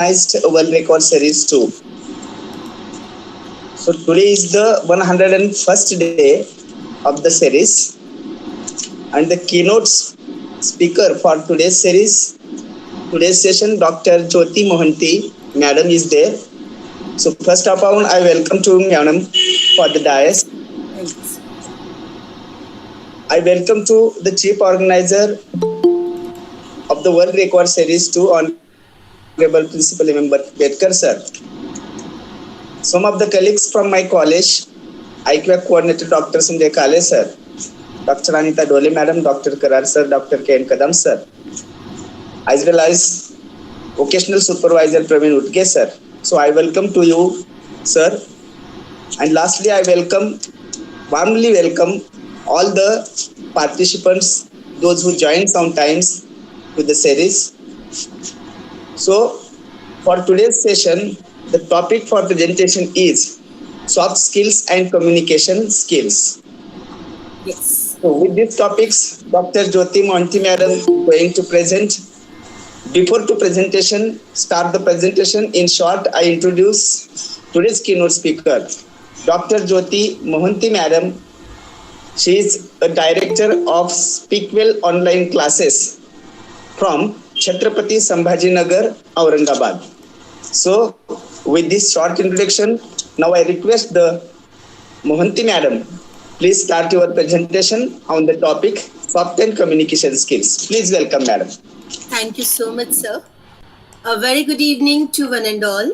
organized World Record Series 2. So today is the 101st day of the series, and the keynote speaker for today's session, Dr.Jyoti Mohanty, Madam is there. So first of all, I welcome to Madam for the dais. Thanks. I welcome to the Chief Organizer of the World Record Series 2, Honorable Principal Member Bedkar sir. Some of the colleagues from my college, IQAC Coordinator Dr. Sanjay Kale sir, Dr. Anita Dole Madam, Dr. Karar sir, Dr. K.N. Kadam sir, as well as Vocational Supervisor Praveen Utke sir. So I welcome to you, sir. And lastly, I warmly welcome all the participants, those who joined sometimes to the series. So for today's session, the topic for presentation is soft skills and communication skills. Yes. So with these topics, Dr. Jyoti Mohanty Madam is going to present. Before start the presentation, in short, I introduce today's keynote speaker, Dr. Jyoti Mohanty Madam. She is a director of Speakwell online classes from Chhatrapati Sambhajinagar, Aurangabad. So, with this short introduction, now I request the Mohanty Madam, please start your presentation on the topic soft and communication skills. Please welcome, Madam. Thank you so much, sir. A very good evening to one and all.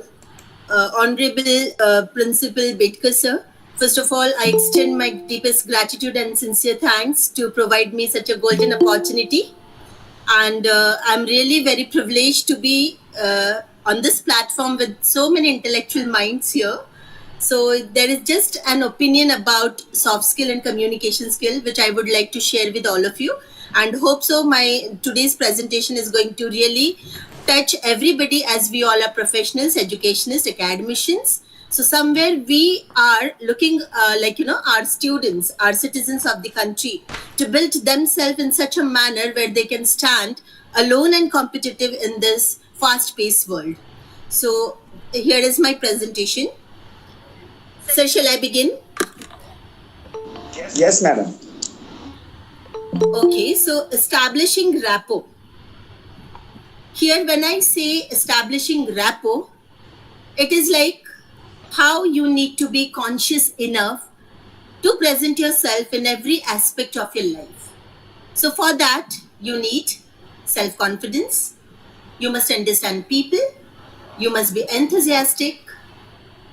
Honorable Principal Bedkar sir. First of all, I extend my deepest gratitude and sincere thanks to provide me such a golden opportunity. And I'm really very privileged to be on this platform with so many intellectual minds here. So there is just an opinion about soft skill and communication skill, which I would like to share with all of you. And hope so my today's presentation is going to really touch everybody, as we all are professionals, educationists, academicians. So somewhere we are looking our students, our citizens of the country, to build themselves in such a manner where they can stand alone and competitive in this fast-paced world. So here is my presentation. Sir, shall I begin? Yes, Madam. Okay, so establishing rapport. Here, when I say establishing rapport, it is like how you need to be conscious enough to present yourself in every aspect of your life. So for that, you need self-confidence. You must understand people. You must be enthusiastic.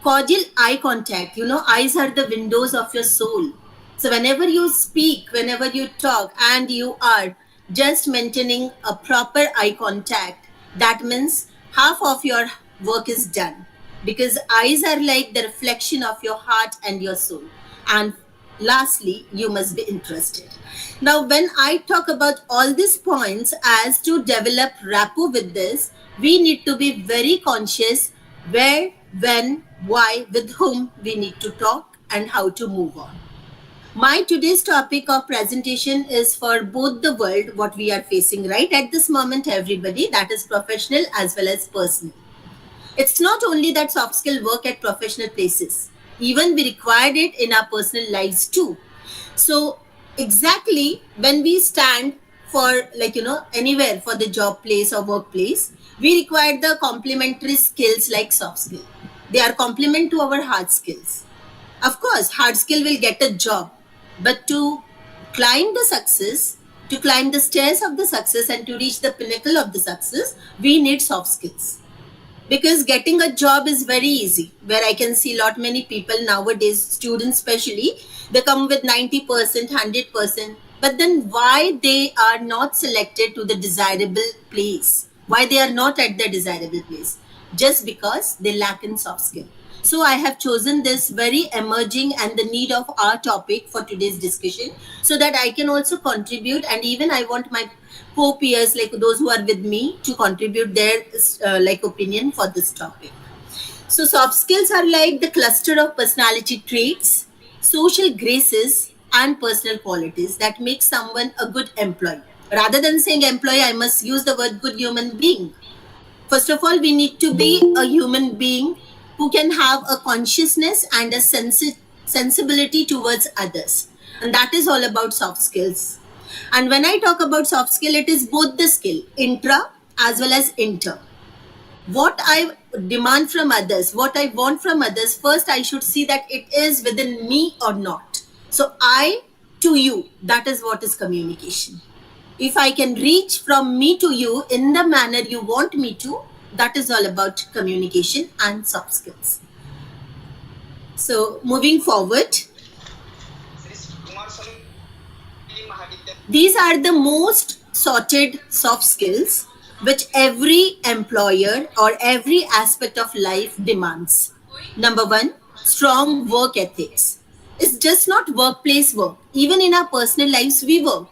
Cordial eye contact. Eyes are the windows of your soul. So whenever you speak, whenever you talk, and you are just maintaining a proper eye contact, that means half of your work is done. Because eyes are like the reflection of your heart and your soul. And lastly, you must be interested. Now, when I talk about all these points as to develop rapport with this, we need to be very conscious where, when, why, with whom we need to talk and how to move on. My today's topic of presentation is for both the world, what we are facing right at this moment, everybody, that is professional as well as personal. It's not only that soft skill work at professional places, even we required it in our personal lives too. So exactly when we stand for anywhere for the job place or workplace, we require the complementary skills like soft skill. They are complement to our hard skills. Of course, hard skill will get a job, but to climb the success, to climb the stairs of the success and to reach the pinnacle of the success, we need soft skills. Because getting a job is very easy, where I can see lot many people nowadays, students especially, they come with 90%, 100%, but then why they are not selected to the desirable place? Why they are not at the desirable place? Just because they lack in soft skill. So I have chosen this very emerging and the need of our topic for today's discussion, so that I can also contribute, and even I want my co-peers, like those who are with me, to contribute their opinion for this topic. So soft skills are like the cluster of personality traits, social graces, and personal qualities that make someone a good employee. Rather than saying employee, I must use the word good human being. First of all, we need to be a human being who can have a consciousness and a sensibility towards others. And that is all about soft skills. And when I talk about soft skill, it is both the skill, intra as well as inter. What I demand from others, what I want from others, first I should see that it is within me or not. So I to you, that is what is communication. If I can reach from me to you in the manner you want me to, that is all about communication and soft skills. So moving forward, these are the most sorted soft skills which every employer or every aspect of life demands. Number one, strong work ethics. It's just not workplace work. Even in our personal lives, we work,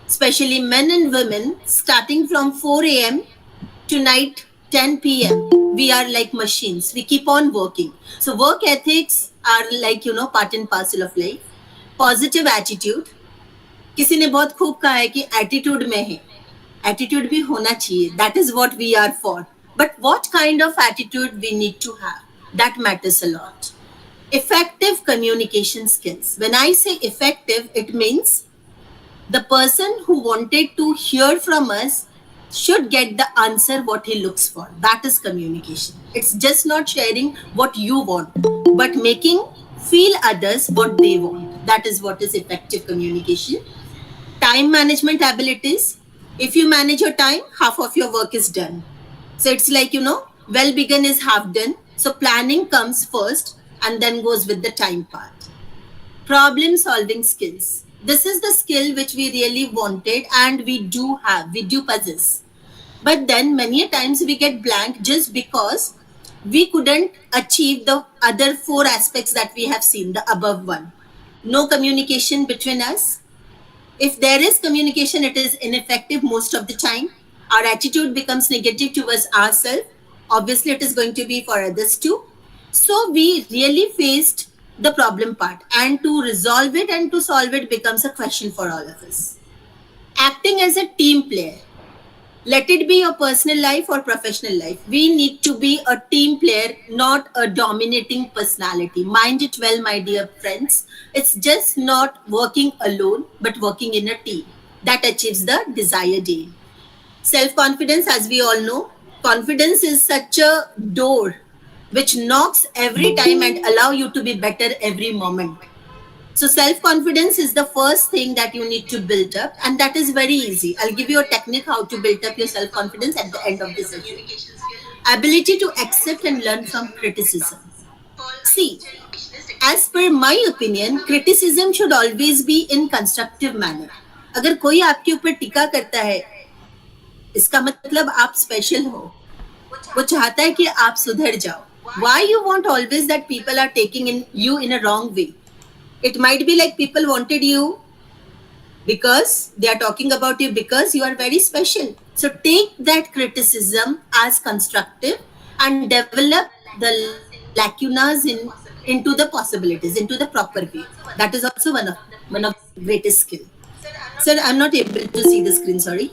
especially men and women, starting from 4 a.m. to night 10 p.m. We are like machines. We keep on working. So work ethics are like, part and parcel of life. Positive attitude. किसी ने बहुत खूब कहा है कि attitude में है. Attitude भी होना चाहिए. That is what we are for. But what kind of attitude we need to have? That matters a lot. Effective communication skills. When I say effective, it means the person who wanted to hear from us should get the answer what he looks for. That is communication. It's just not sharing what you want, but making feel others what they want. That is what is effective communication. Time management abilities. If you manage your time, half of your work is done. So it's like, well begun is half done. So planning comes first and then goes with the time part. Problem solving skills. This is the skill which we really wanted and we do have, we do possess. But then many a times we get blank just because we couldn't achieve the other four aspects that we have seen, the above one. No communication between us. If there is communication, it is ineffective most of the time. Our attitude becomes negative towards ourselves. Obviously, it is going to be for others too. So we really faced the problem part, and to resolve it and to solve it becomes a question for all of us. Acting as a team player. Let it be your personal life or professional life. We need to be a team player, not a dominating personality. Mind it well, my dear friends. It's just not working alone, but working in a team that achieves the desired aim. Self confidence, as we all know, confidence is such a door which knocks every time and allow you to be better every moment. So self confidence is the first thing that you need to build up, and that is very easy. I'll give you a technique how to build up your self confidence at the end of the session. Ability to accept and learn from criticism. See, as per my opinion, criticism should always be in constructive manner. अगर कोई आपके ऊपर टीका करता है, इसका मतलब आप स्पेशल हो. वो चाहता है कि आप सुधर जाओ. Why you want always that people are taking in you in a wrong way? It might be like people wanted you because they are talking about you because you are very special. So take that criticism as constructive and develop the lacunas into the possibilities, into the proper way. That is also one of the greatest skill. Sir, I'm not able to see the screen. Sorry.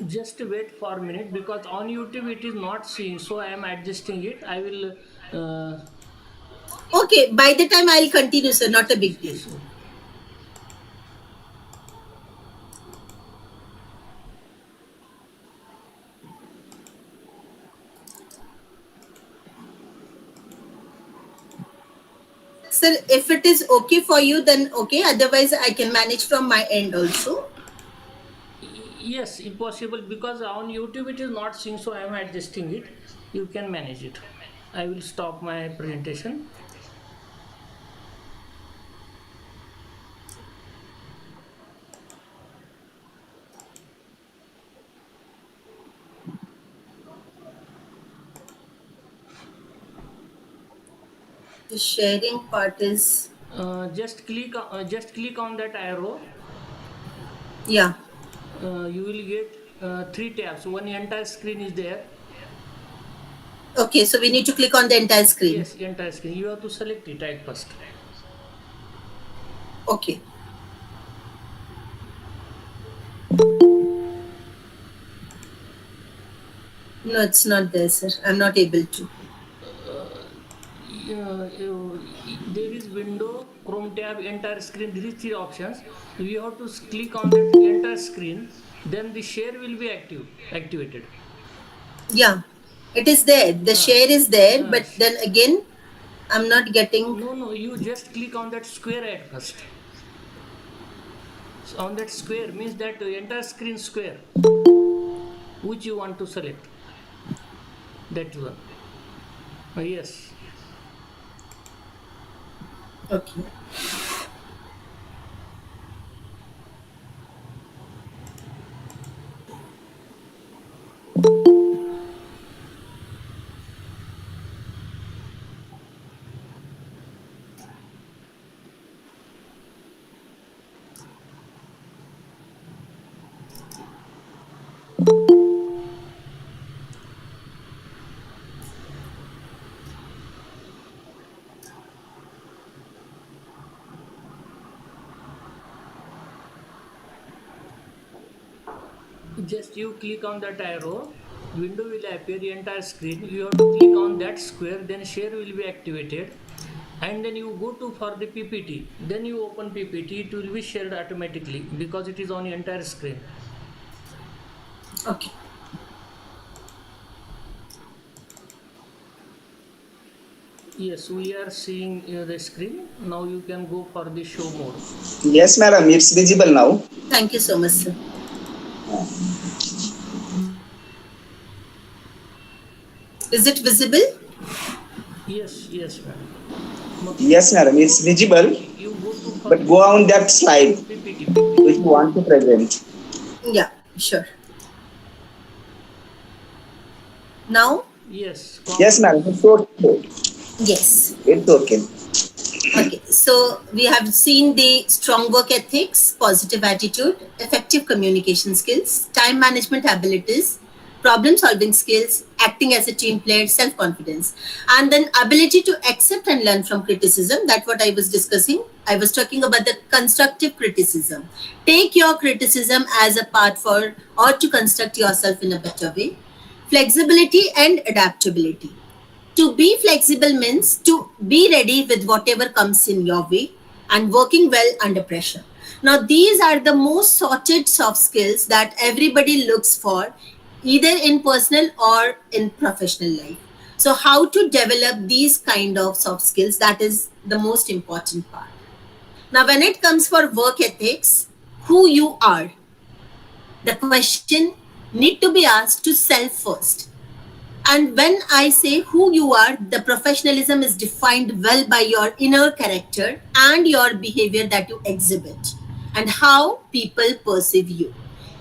Just wait for a minute because on YouTube it is not seen, so I am adjusting it. I will. Okay, by the time I'll continue, sir. Not a big deal. Sir, if it is okay for you, then okay. Otherwise, I can manage from my end also. Yes, impossible because on YouTube it is not seen, so I am adjusting it. You can manage it. I will stop my presentation. The sharing part is, Just click on that arrow. yeah. You will get three tabs. One entire screen is there. Okay, so we need to click on the entire screen. Yes, entire screen. You have to select it at first. Okay. No, it's not there, sir. I'm not able to. There is window, Chrome tab, entire screen. These three options. You have to click on that entire screen. Then the share will be activated. Yeah, it is there. The Uh, share is there, uh, but then again, I'm not getting. no, you just click on that square at first. So on that square means that entire screen square, which you want to select. That one. Yes. Okay. Just you click on that arrow, window will appear, the entire screen. You have to click on that square, then share will be activated, and then you go to for the PPT. Then you open PPT, it will be shared automatically because it is on the entire screen. Okay. Yes, we are seeing the screen. Now you can go for the show mode. Yes, madam. It's visible now. Thank you so much, sir. Is it visible? Yes, madam. Yes, madam. It's visible. You go to for But go on that slide PPT. which you want to present. Yeah, sure. Now? Yes. Yes, madam. It's okay. Yes. It's okay. Okay, so we have seen the strong work ethics, positive attitude, effective communication skills, time management abilities, problem solving skills, acting as a team player, self confidence, and then ability to accept and learn from criticism. That's what I was discussing. I was talking about the constructive criticism. Take your criticism as a part for or to construct yourself in a better way. Flexibility and adaptability. To be flexible means to be ready with whatever comes in your way and working well under pressure. Now, these are the most sorted soft skills that everybody looks for, either in personal or in professional life. So, how to develop these kind of soft skills, that is the most important part. Now, when it comes for work ethics, who you are, the question need to be asked to self first. And when I say who you are, the professionalism is defined well by your inner character and your behavior that you exhibit and how people perceive you.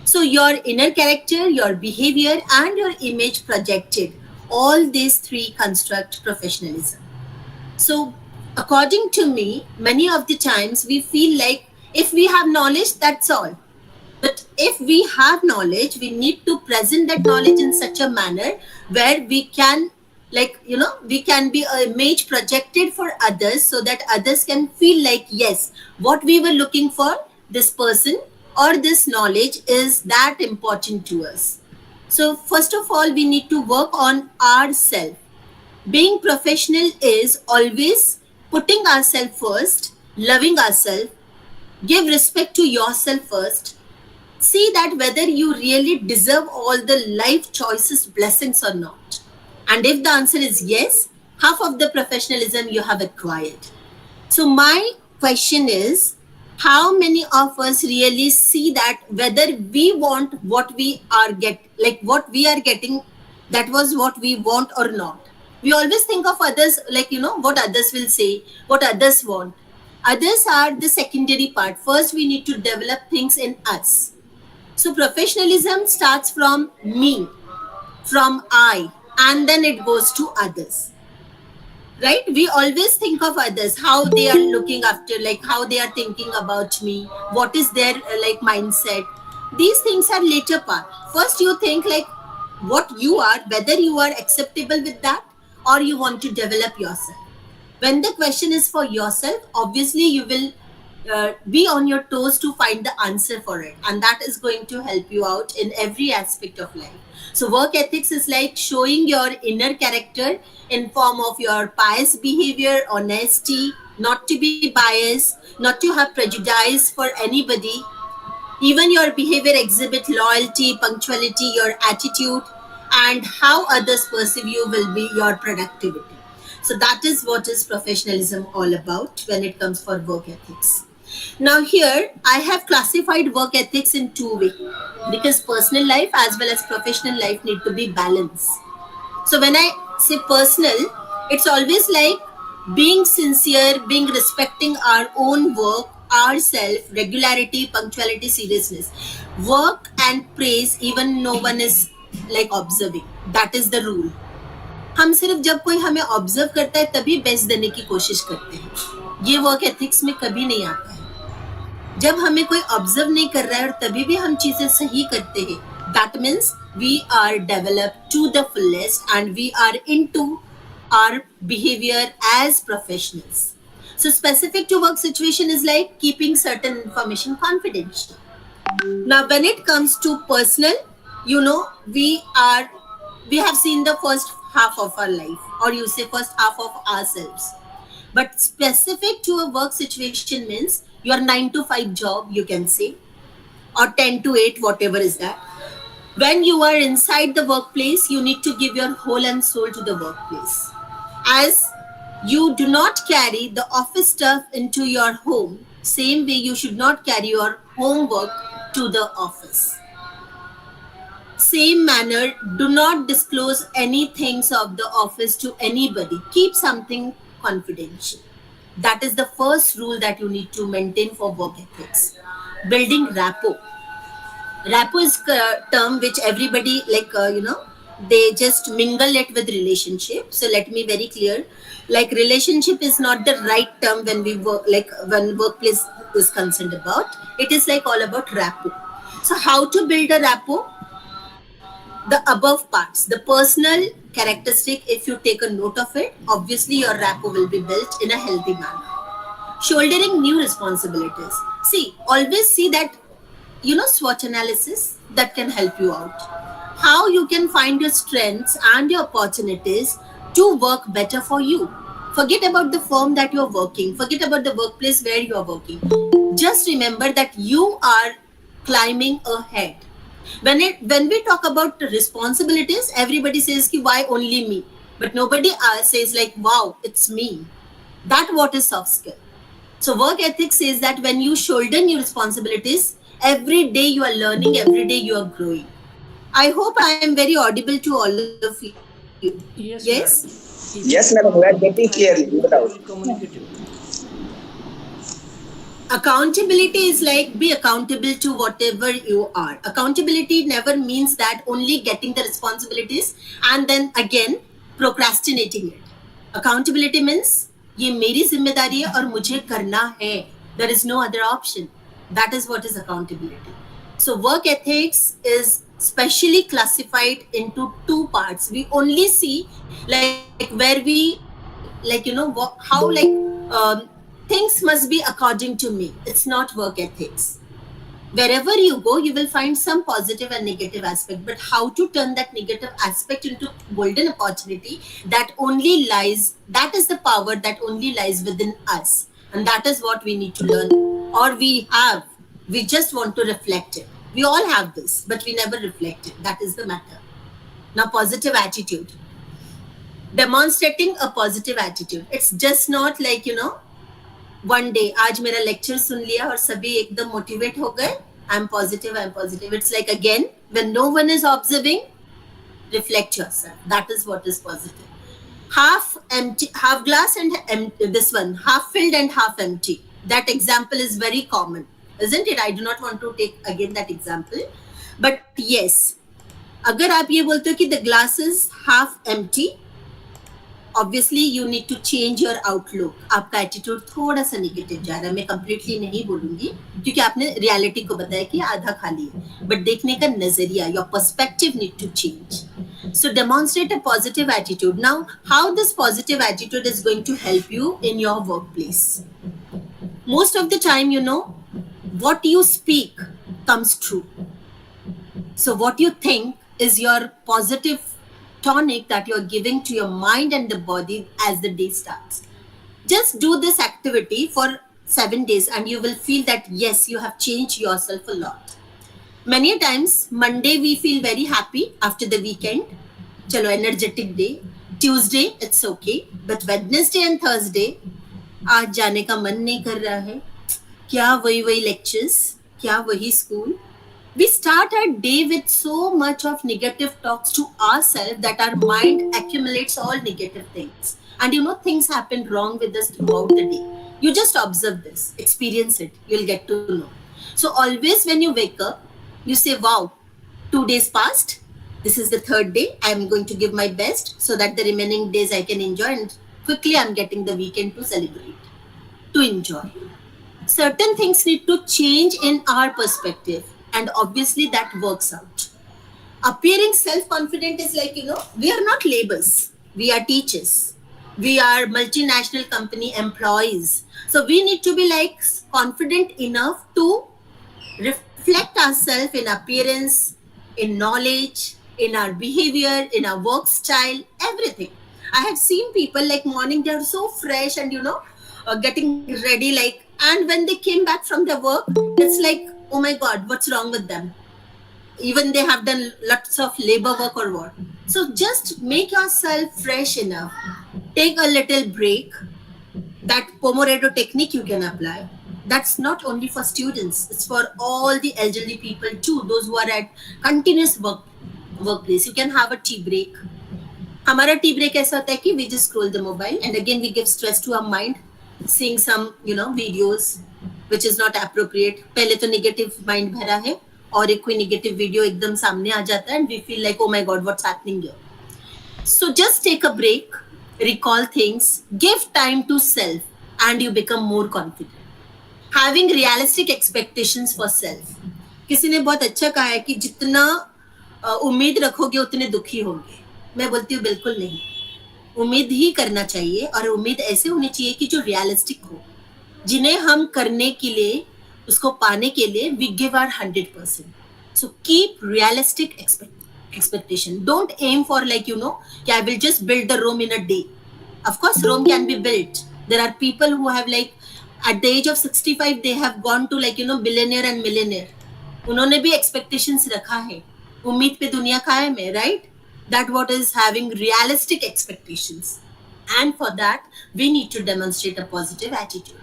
So, your inner character, your behavior, and your image projected, all these three construct professionalism. So, according to me, many of the times we feel like if we have knowledge, that's all. But if we have knowledge, we need to present that knowledge in such a manner where we can, like, we can be a image projected for others so that others can feel like, yes, what we were looking for, this person or this knowledge is that important to us. So, first of all, we need to work on ourselves. Being professional is always putting ourselves first, loving ourselves, give respect to yourself first, see that whether you really deserve all the life choices, blessings or not. And if the answer is yes, half of the professionalism you have acquired. So my question is, how many of us really see that whether we want what we are what we are getting, that was what we want or not? We always think of others, what others will say, what others want. Others are the secondary part. First, we need to develop things in us. So professionalism starts from me, from I, and then it goes to others. Right? We always think of others, how they are looking after, like how they are thinking about me, what is their mindset. These things are later part. First you think like what you are, whether you are acceptable with that or you want to develop yourself. When the question is for yourself, obviously you will be on your toes to find the answer for it, and that is going to help you out in every aspect of life. So work ethics is like showing your inner character in form of your pious behavior, honesty, not to be biased, not to have prejudice for anybody. Even your behavior exhibit loyalty, punctuality, your attitude, and how others perceive you will be your productivity. So that is what is professionalism all about when it comes for work ethics. Now here I have classified work ethics in two ways, because personal life as well as professional life need to be balanced. So when I say personal, it's always like being sincere, being respecting our own work, ourself, regularity, punctuality, seriousness. Work and praise even no one is like observing. That is the rule. हम सिर्फ जब कोई हमें observe करता है तभी best देने की कोशिश करते हैं. ये वर्क एथिक्स में कभी नहीं आता है. जब हमें कोई ऑब्जर्व नहीं कर रहा है और तभी भी हम चीजें सही करते हैं, that means we are developed to the fullest and we are into our behavior as professionals. So specific to work situation is like keeping certain information confidential. Now when it comes to personal, you know, we have seen the first half of our life, or you say first half of ourselves. But specific to a work situation means your 9 to 5 job, you can say, or 10 to 8, whatever is that. When you are inside the workplace, you need to give your whole and soul to the workplace. As you do not carry the office stuff into your home, same way you should not carry your homework to the office. Same manner, do not disclose any things of the office to anybody. Keep something confidential. That is the first rule that you need to maintain for work ethics. Building rapport. Rapport is a term which everybody they just mingle it with relationship. So let me very clear, like relationship is not the right term when we work, like when workplace is concerned about. It is like all about rapport. So how to build a rapport? The above parts, the personal characteristic, if you take a note of it, obviously your rapport will be built in a healthy manner. Shouldering new responsibilities. See, always see that, SWOT analysis that can help you out. How you can find your strengths and your opportunities to work better for you. Forget about the firm that you're working, forget about the workplace where you're working. Just remember that you are climbing ahead. When we talk about responsibilities, everybody says ki why only me, but nobody says like wow, it's me. That what is soft skill. So work ethics says that when you shoulder new responsibilities, every day you are learning, every day you are growing. I hope I am very audible to all of you. Yes. Yes, madam. If Yes, you madam, we are talk getting more, clearly. I Without. will communicate you. Accountability is like be accountable to whatever you are. Accountability never means that only getting the responsibilities and then again procrastinating it. Accountability means ये मेरी जिम्मेदारी है और मुझे करना है. There is no other option. That is what is accountability. So work ethics is specially classified into two parts. We only see like where we things must be according to me. It's not work ethics. Wherever you go, you will find some positive and negative aspect. But how to turn that negative aspect into golden opportunity, that is the power that only lies within us. And that is what we need to learn. Or we just want to reflect it. We all have this, but we never reflect it. That is the matter. Now, positive attitude. Demonstrating a positive attitude. It's just not like, one day, आज मेरा lecture सुन लिया और सभी एकदम motivate हो गए. I'm positive. It's like again, when no one is observing, reflect yourself. That is what is positive. Half empty, half glass and empty, this one, half filled and half empty. That example is very common, isn't it? I do not want to take again that example. But yes, अगर आप ये बोलते हो कि the glass is half empty, obviously you need to change your outlook. आपका attitude थोड़ा सा negative जा रहा है, मैं कंप्लीटली नहीं बोलूंगी क्योंकि आपने रियलिटी को बताया कि आधा खाली है, बट देखने का नजरिया, your perspective need to change. So demonstrate a positive attitude. Now, how this positive attitude is going to help you in your workplace? Most of the time, what you speak comes true. So what you think is your positive tonic that you're giving to your mind and the body as the day starts. Just do this activity for 7 days and you will feel that yes, you have changed yourself a lot. Many times, Monday we feel very happy after the weekend. Chalo, energetic day. Tuesday, it's okay. But Wednesday and Thursday, आज जाने का मन नहीं कर रहा है. क्या वही lectures? क्या वही school? We start our day with so much of negative talks to ourselves that our mind accumulates all negative things. And things happen wrong with us throughout the day. You just observe this, experience it, you'll get to know. So always when you wake up, you say, wow, 2 days passed. This is the third day. I'm going to give my best so that the remaining days I can enjoy, and quickly I'm getting the weekend to celebrate, to enjoy. Certain things need to change in our perspective, and obviously that works out. Appearing self-confident is like, we are not labels. We are teachers. We are multinational company employees. So we need to be like confident enough to reflect ourselves in appearance, in knowledge, in our behavior, in our work style, everything. I have seen people like morning, they are so fresh and getting ready, like, and when they came back from their work, it's like, oh my God, what's wrong with them? Even they have done lots of labor work or what. So just make yourself fresh enough. Take a little break. That Pomodoro technique you can apply. That's not only for students, it's for all the elderly people too, those who are at continuous workplace. You can have a tea break. हमारा tea break ऐसा होता है कि we just scroll the mobile and again we give stress to our mind, seeing some videos which is not appropriate. पहले तो negative mind भरा है और एक कोई negative video एकदम सामने आ जाता है and we feel like, oh my God, what's happening here? So just take a break, recall things, give time to self, and you become more confident. Having realistic expectations for self. किसी ने बहुत अच्छा कहा है कि जितना उम्मीद रखोगे उतने दुखी होंगे. मैं बोलती हूँ बिल्कुल नहीं. उम्मीद ही करना चाहिए और उम्मीद ऐसे होनी चाहिए कि जो रियलिस्टिक हो, जिन्हें हम करने के लिए, उसको पाने के लिए we give our 100%. So keep realistic expectation. Don't aim for like, I will just build the Rome in a day. Of course, Rome can be built. There are people who have like, at the age of 65, they have gone to like, billionaire and millionaire. उन्होंने भी expectations रखा है. उम्मीद पे दुनिया कायम है, right? That what is having realistic expectations. And for that, we need to demonstrate a positive attitude.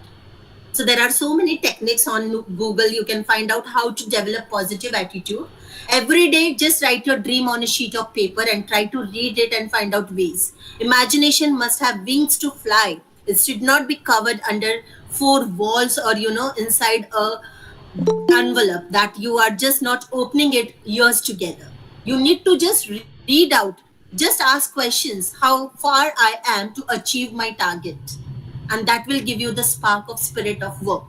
So there are so many techniques on Google. You can find out how to develop positive attitude. Every day, just write your dream on a sheet of paper and try to read it and find out ways. Imagination must have wings to fly. It should not be covered under 4 walls or, inside a envelope that you are just not opening it years together. You need to just read out, just ask questions, how far I am to achieve my target. And that will give you the spark of spirit of work.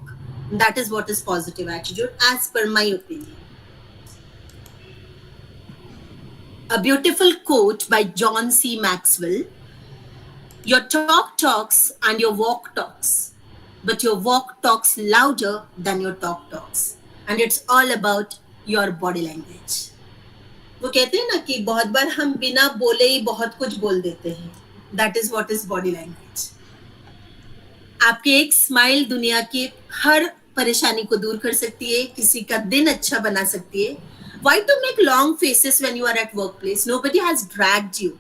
And that is what is positive attitude, as per my opinion. A beautiful quote by John C. Maxwell: your talk talks and your walk talks, but your walk talks louder than your talk talks. And it's all about your body language. वो कहते हैं ना कि बहुत बार हम बिना बोले ही बहुत कुछ बोल देते हैं. That is what is body language. आपके एक स्माइल दुनिया की हर परेशानी को दूर कर सकती है, किसी का दिन अच्छा बना सकती है. Why to make long faces when you are at workplace? Nobody has dragged you.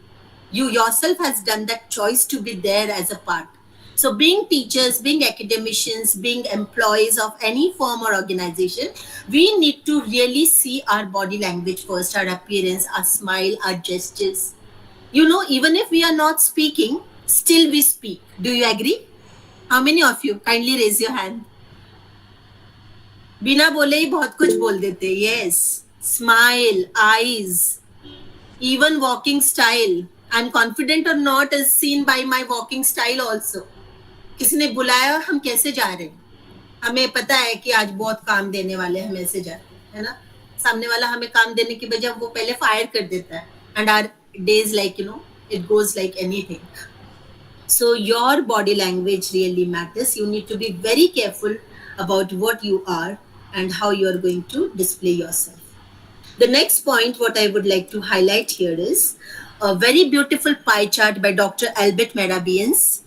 You yourself has done that choice to be there as a part. So being teachers, being academicians, being employees of any firm or organization, we need to really see our body language first, our appearance, our smile, our gestures. Even if we are not speaking, still we speak. Do you agree? How many of you? Kindly raise your hand. बिना बोले ही बहुत कुछ बोल देते. Yes. Smile, eyes, even walking style. I'm confident or not is seen by my walking style also. किसी ने बुलाया और हम कैसे जा रहे हैं, हमें पता है कि आज बहुत काम देने वाले हम ऐसे जाते हैं, है ना. सामने वाला हमें काम देने की बजाय वो पहले फायर कर देता है. And are days like it goes like anything. So your body language really matters. You need to be very careful about what you are and how you are going to display yourself. The next point, what I would like to highlight here is a very beautiful pie chart by Dr. Albert Mehrabians,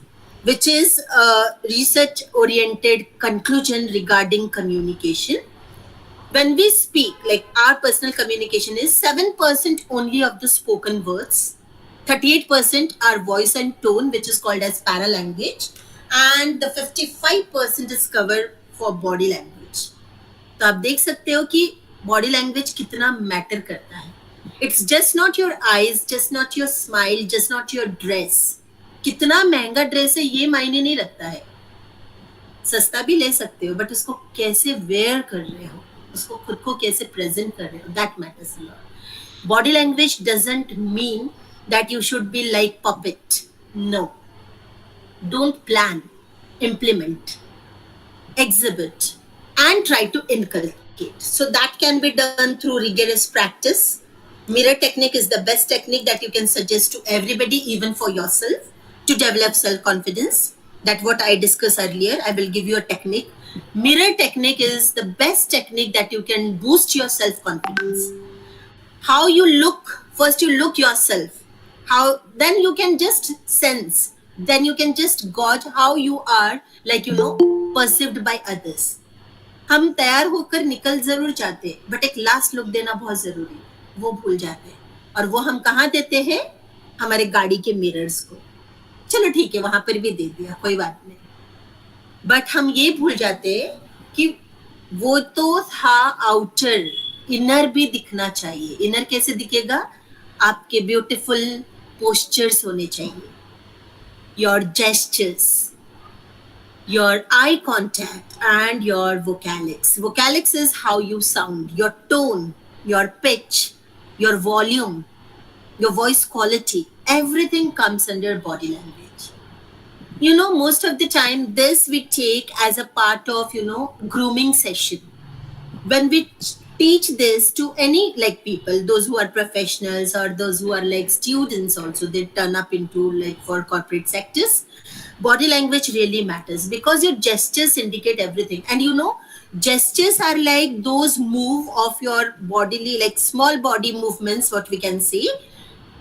which is a research-oriented conclusion regarding communication. When we speak, like our personal communication is 7% only of the spoken words, 38% are voice and tone, which is called as paralanguage, and the 55% is covered for body language. तो आप देख सकते हो कि body language कितना matter करता है. It's just not your eyes, just not your smile, just not your dress. कितना महंगा ड्रेस है ये मायने नहीं रखता है, सस्ता भी ले सकते हो, बट उसको कैसे वेयर कर रहे हो, उसको खुद को कैसे प्रेजेंट कर रहे हो, that matters a lot. Body language doesn't mean that you should be like puppet. No. Don't plan, implement, exhibit, and try to inculcate. So that can be done through rigorous practice. Mirror technique is the best technique that you can suggest to everybody, even for yourself, to develop self-confidence. That's what I discussed earlier. I will give you a technique. Mirror technique is the best technique that you can boost your self-confidence. How you look, first you look yourself. How then you can just sense, then you can just gauge how you are, like perceived by others. हम तैयार होकर निकल जरूर जाते हैं, but एक last look देना बहुत जरूरी, वो भूल जाते हैं. और वो हम कहाँ देते हैं, हमारे गाड़ी के मिरर्स को. चलो ठीक है, वहां पर भी दे दिया, कोई बात नहीं, बट हम ये भूल जाते हैं कि वो तो था आउटर, इनर भी दिखना चाहिए. इनर कैसे दिखेगा, आपके ब्यूटीफुल पोस्चर्स होने चाहिए, your gestures, your eye contact, and your vocalics. Vocalics is how you sound, your tone, your pitch, your volume, your voice quality. Everything comes under body language. Most of the time, this we take as a part of, grooming session. When we teach this to any like people, those who are professionals or those who are like students also, they turn up into like for corporate sectors. Body language really matters because your gestures indicate everything. And gestures are like those move of your bodily, like small body movements, what we can say.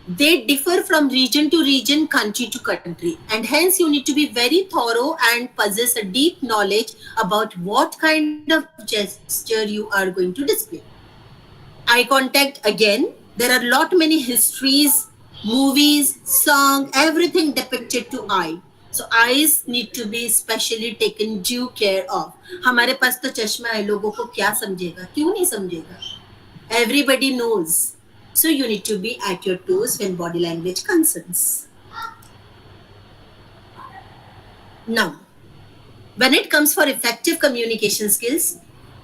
They differ from region to region, country to country, and hence you need to be very thorough and possess a deep knowledge about what kind of gesture you are going to display. Eye contact, again, there are lot many histories, movies, song, everything depicted to eye. So eyes need to be specially taken due care of. हमारे पास तो चश्मा है, लोगों को क्या समझेगा, क्यों नहीं समझेगा, everybody knows. So you need to be at your toes when body language concerns. Now, when it comes for effective communication skills,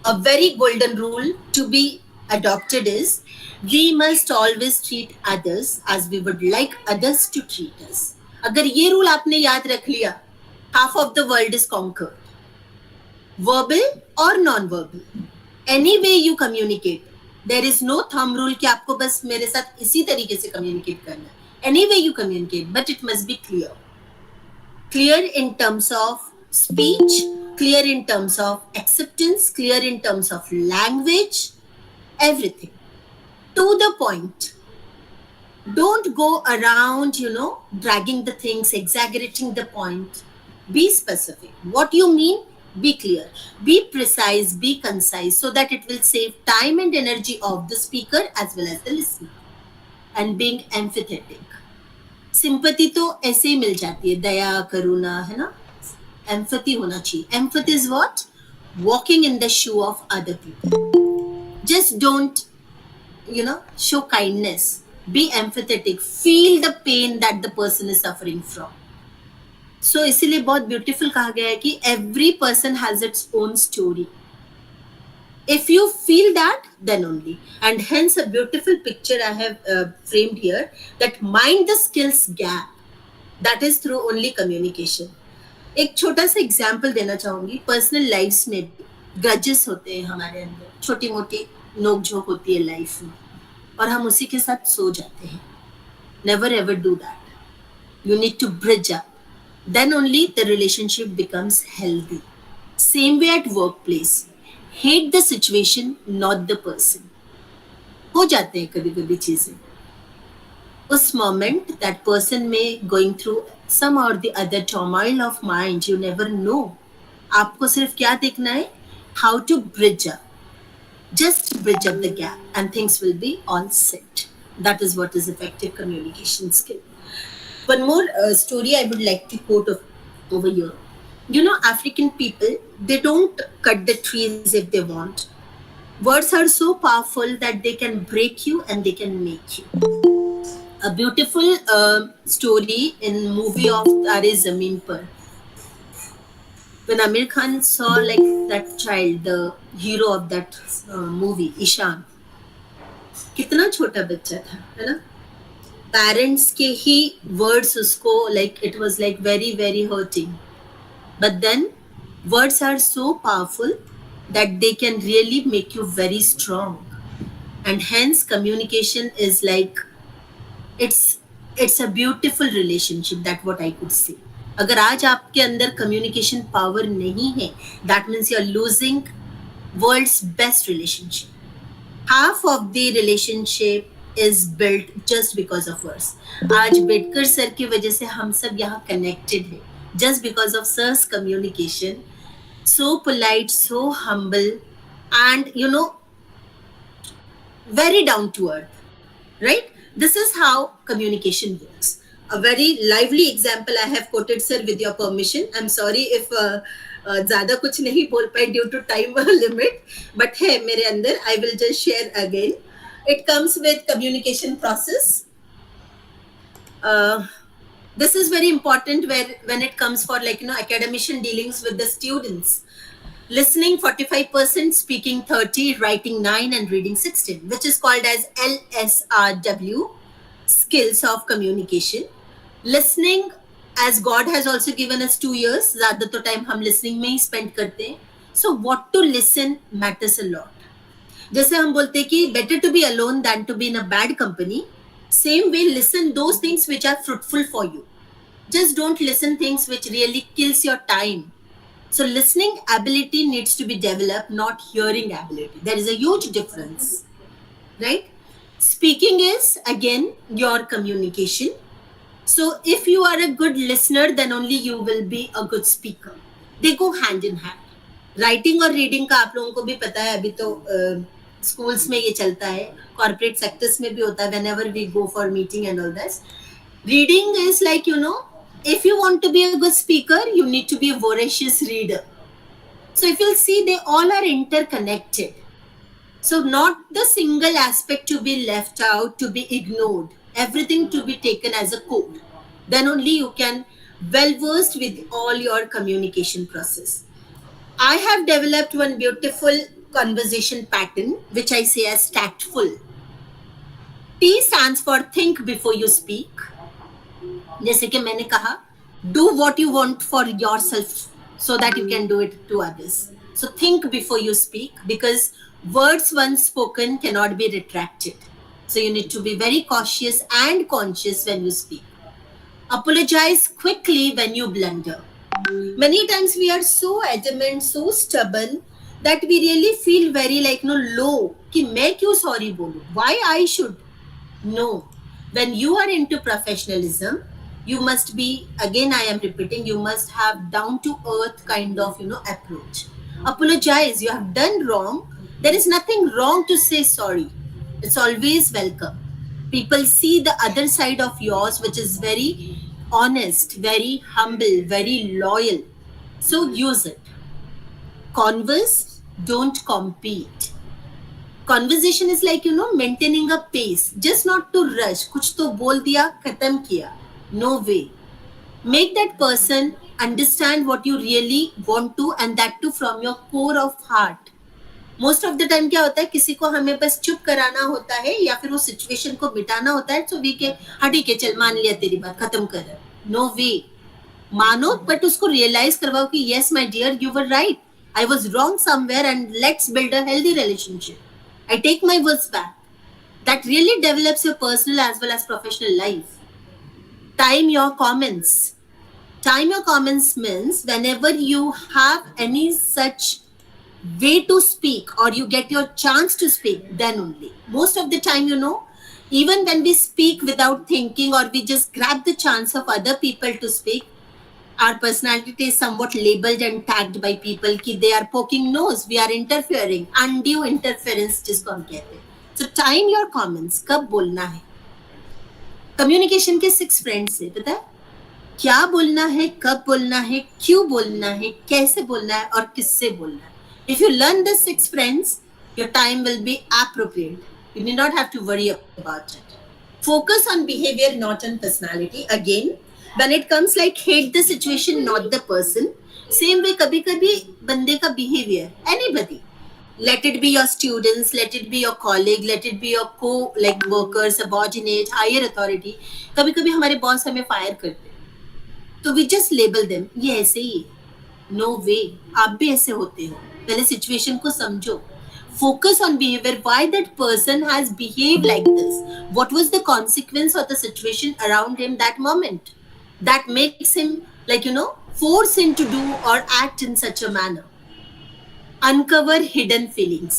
a very golden rule to be adopted is we must always treat others as we would like others to treat us. अगर ये rule आपने याद रख लिया, half of the world is conquered. Verbal or non-verbal, any way you communicate. There is no thumb rule कि आपको बस मेरे साथ इसी तरीके से communicate करना है. Any way you communicate, but it must be clear. Clear in terms of speech, clear in terms of acceptance, clear in terms of language, everything. To the point. Don't go around, dragging the things, exaggerating the point. Be specific. What you mean? Be clear, be precise, be concise, so that it will save time and energy of the speaker as well as the listener. And being empathetic. Sympathy तो ऐसे ही मिल जाती है, दया, करुणा, है ना? Empathy होना चाहिए. Empathy is what? Walking in the shoe of other people. Just don't, show kindness. Be empathetic. Feel the pain that the person is suffering from. So इसीलिए बहुत ब्यूटीफुल कहा गया है कि every person has its own story. If you feel that, then only. And hence a beautiful picture I have framed here, that mind the skills gap, that is through only communication. एक छोटा सा example देना चाहूंगी. Personal lives में भी grudges होते हैं हमारे अंदर, छोटी मोटी नोक झोंक होती है लाइफ में, और हम उसी के साथ सो जाते हैं. Never ever do that. You need to bridge up. Then only the relationship becomes healthy. Same way at workplace. Hate the situation, not the person. हो जाते हैं कभी कभी चीजें. उस moment that person may going through some or the other turmoil of mind, you never know. आपको सिर्फ क्या देखना है? How to bridge up. Just bridge up the gap and things will be all set. That is what is effective communication skill. One more story I would like to quote over here. You know, African people, they don't cut the trees if they want. Words are so powerful that they can break you and they can make you. A beautiful story in movie of Tare Zameen Par. When Amir Khan saw like that child, the hero of that movie, Ishan, कितना छोटा बच्चा था, है ना? Parents के ही words उसको like it was like very very hurting, but then words are so powerful that they can really make you very strong. And hence communication is like it's a beautiful relationship, that what I could say. अगर आज आपके अंदर communication power नहीं है, that means you are losing world's best relationship. Half of the relationship is built just because of words. आज Bedkar sir की वजह से हम सब यहाँ connected हैं, just because of sir's communication, so polite, so humble, and you know, very down to earth, right? This is how communication works. A very lively example I have quoted, sir, with your permission. I'm sorry if ज़्यादा कुछ नहीं बोल पाए due to time limit, but है मेरे अंदर. I will just share again. It comes with communication process. This is very important when it comes for like, you know, academician dealings with the students. Listening 45%, speaking 30, writing 9, and reading 16, which is called as LSRW, skills of communication. Listening, as God has also given us 2 years, ज़्यादा तो time हम listening में ही spend करते हैं. So what to listen matters a lot. जैसे हम बोलते हैं कि better to be alone than to be in a bad company. Same way, listen those things which are fruitful for you. Just don't listen things which really kills your time. So listening ability needs to be developed, not hearing ability. There is a huge difference, right? Speaking is again your communication. So if you are a good listener, then only you will be a good speaker. They go hand in hand. Writing और reading का आप लोगों को भी पता है, अभी तो schools में ये चलता है, corporate sectors में भी होता है, whenever we go for meeting and all this. Reading is like, you know, if you want to be a good speaker, you need to be a voracious reader. So if you'll see, they all are interconnected. So not the single aspect to be left out, to be ignored. Everything to be taken as a code. Then only you can well versed with all your communication process. I have developed one beautiful conversation pattern, which I say as tactful. T stands for think before you speak. जैसे कि मैंने कहा, do what you want for yourself so that you can do it to others. So think before you speak, because words once spoken cannot be retracted. So you need to be very cautious and conscious when you speak. Apologize quickly when you blunder. Many times we are so adamant, so stubborn that we really feel very like no low कि मैं क्यों sorry बोलूं? Why I should? No. When you are into professionalism, you must be, again I am repeating, you must have down to earth kind of, you know, approach. Apologize. You have done wrong. There is nothing wrong to say sorry. It's always welcome. People see the other side of yours, which is very honest, very humble, very loyal. So use it. Converse, don't compete. Conversation is like, you know, maintaining a pace. Just not to rush. कुछ तो बोल दिया, खत्म किया. No way. Make that person understand what you really want to, and that too from your core of heart. Most of the time क्या होता है, किसी को हमें बस चुप कराना होता है या फिर उस सिचुएशन को मिटाना होता है, तो वी के हाँ ठीक है चल मान लिया तेरी बात, खत्म कर। नो वे, मानो बट उसको रियलाइज करवाओ कि yes my dear you were right, I was wrong somewhere and let's build a healthy relationship. I take my words back. That really develops your personal as well as professional life. Time your comments. Time your comments means whenever you have any such way to speak or you get your chance to speak, then only. Most of the time, even when we speak without thinking or we just grab the chance of other people to speak, our personality is somewhat labeled and tagged by people कि they are poking nose, we are interfering, undue interference जिसको हम कहते हैं. So time your comments, कब बोलना है. Communication के 6 friends से पता है क्या बोलना है, कब बोलना है, क्यों बोलना है, कैसे बोलना है और किससे बोलना है. If you learn the 6 friends, your time will be appropriate. You need not have to worry about it. Focus on behavior, not on personality. Again, when it comes like hate the situation, not the person. Same way, कभी कभी बंदे का behavior, anybody. Let it be your students, let it be your colleague, let it be your workers, subordinate, higher authority. कभी कभी हमारे boss हमें fire करते हैं, तो we just label them. ये ऐसे ही. No way. आप भी ऐसे होते हो. पहले सिचुएशन को समझो. Focus on behavior. Why that person has behaved like this? What was the consequence of the situation around him that moment? That makes him force him to do or act in such a manner. Uncover hidden feelings.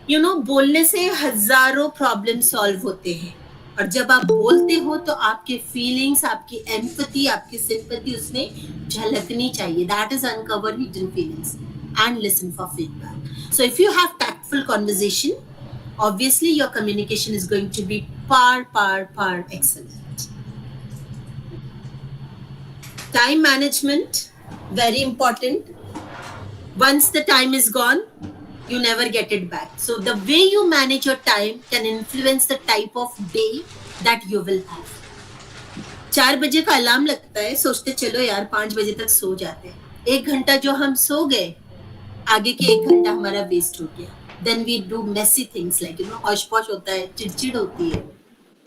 बोलने से हजारों problem solve होते हैं, और जब आप बोलते हो तो आपके फीलिंग्स, आपकी एम्पैथी, आपकी सिंपैथी उसमें झलकनी चाहिए. That is uncover hidden feelings and listen for feedback. So if you have tactful conversation, obviously your communication is going to be par excellent. Time management, very important. Once the time is gone, you never get it back. So the way you manage your time can influence the type of day that you will have. 4 बजे का alarm लगता है, सोचते चलो यार 5 बजे तक सो जाते हैं. 1 घंटा जो हम सो गए, आगे के 1 घंटा हमारा वेस्ट हो गया. Then we do messy things like हौश-पौश होता है, चिड़चिड़ होती है.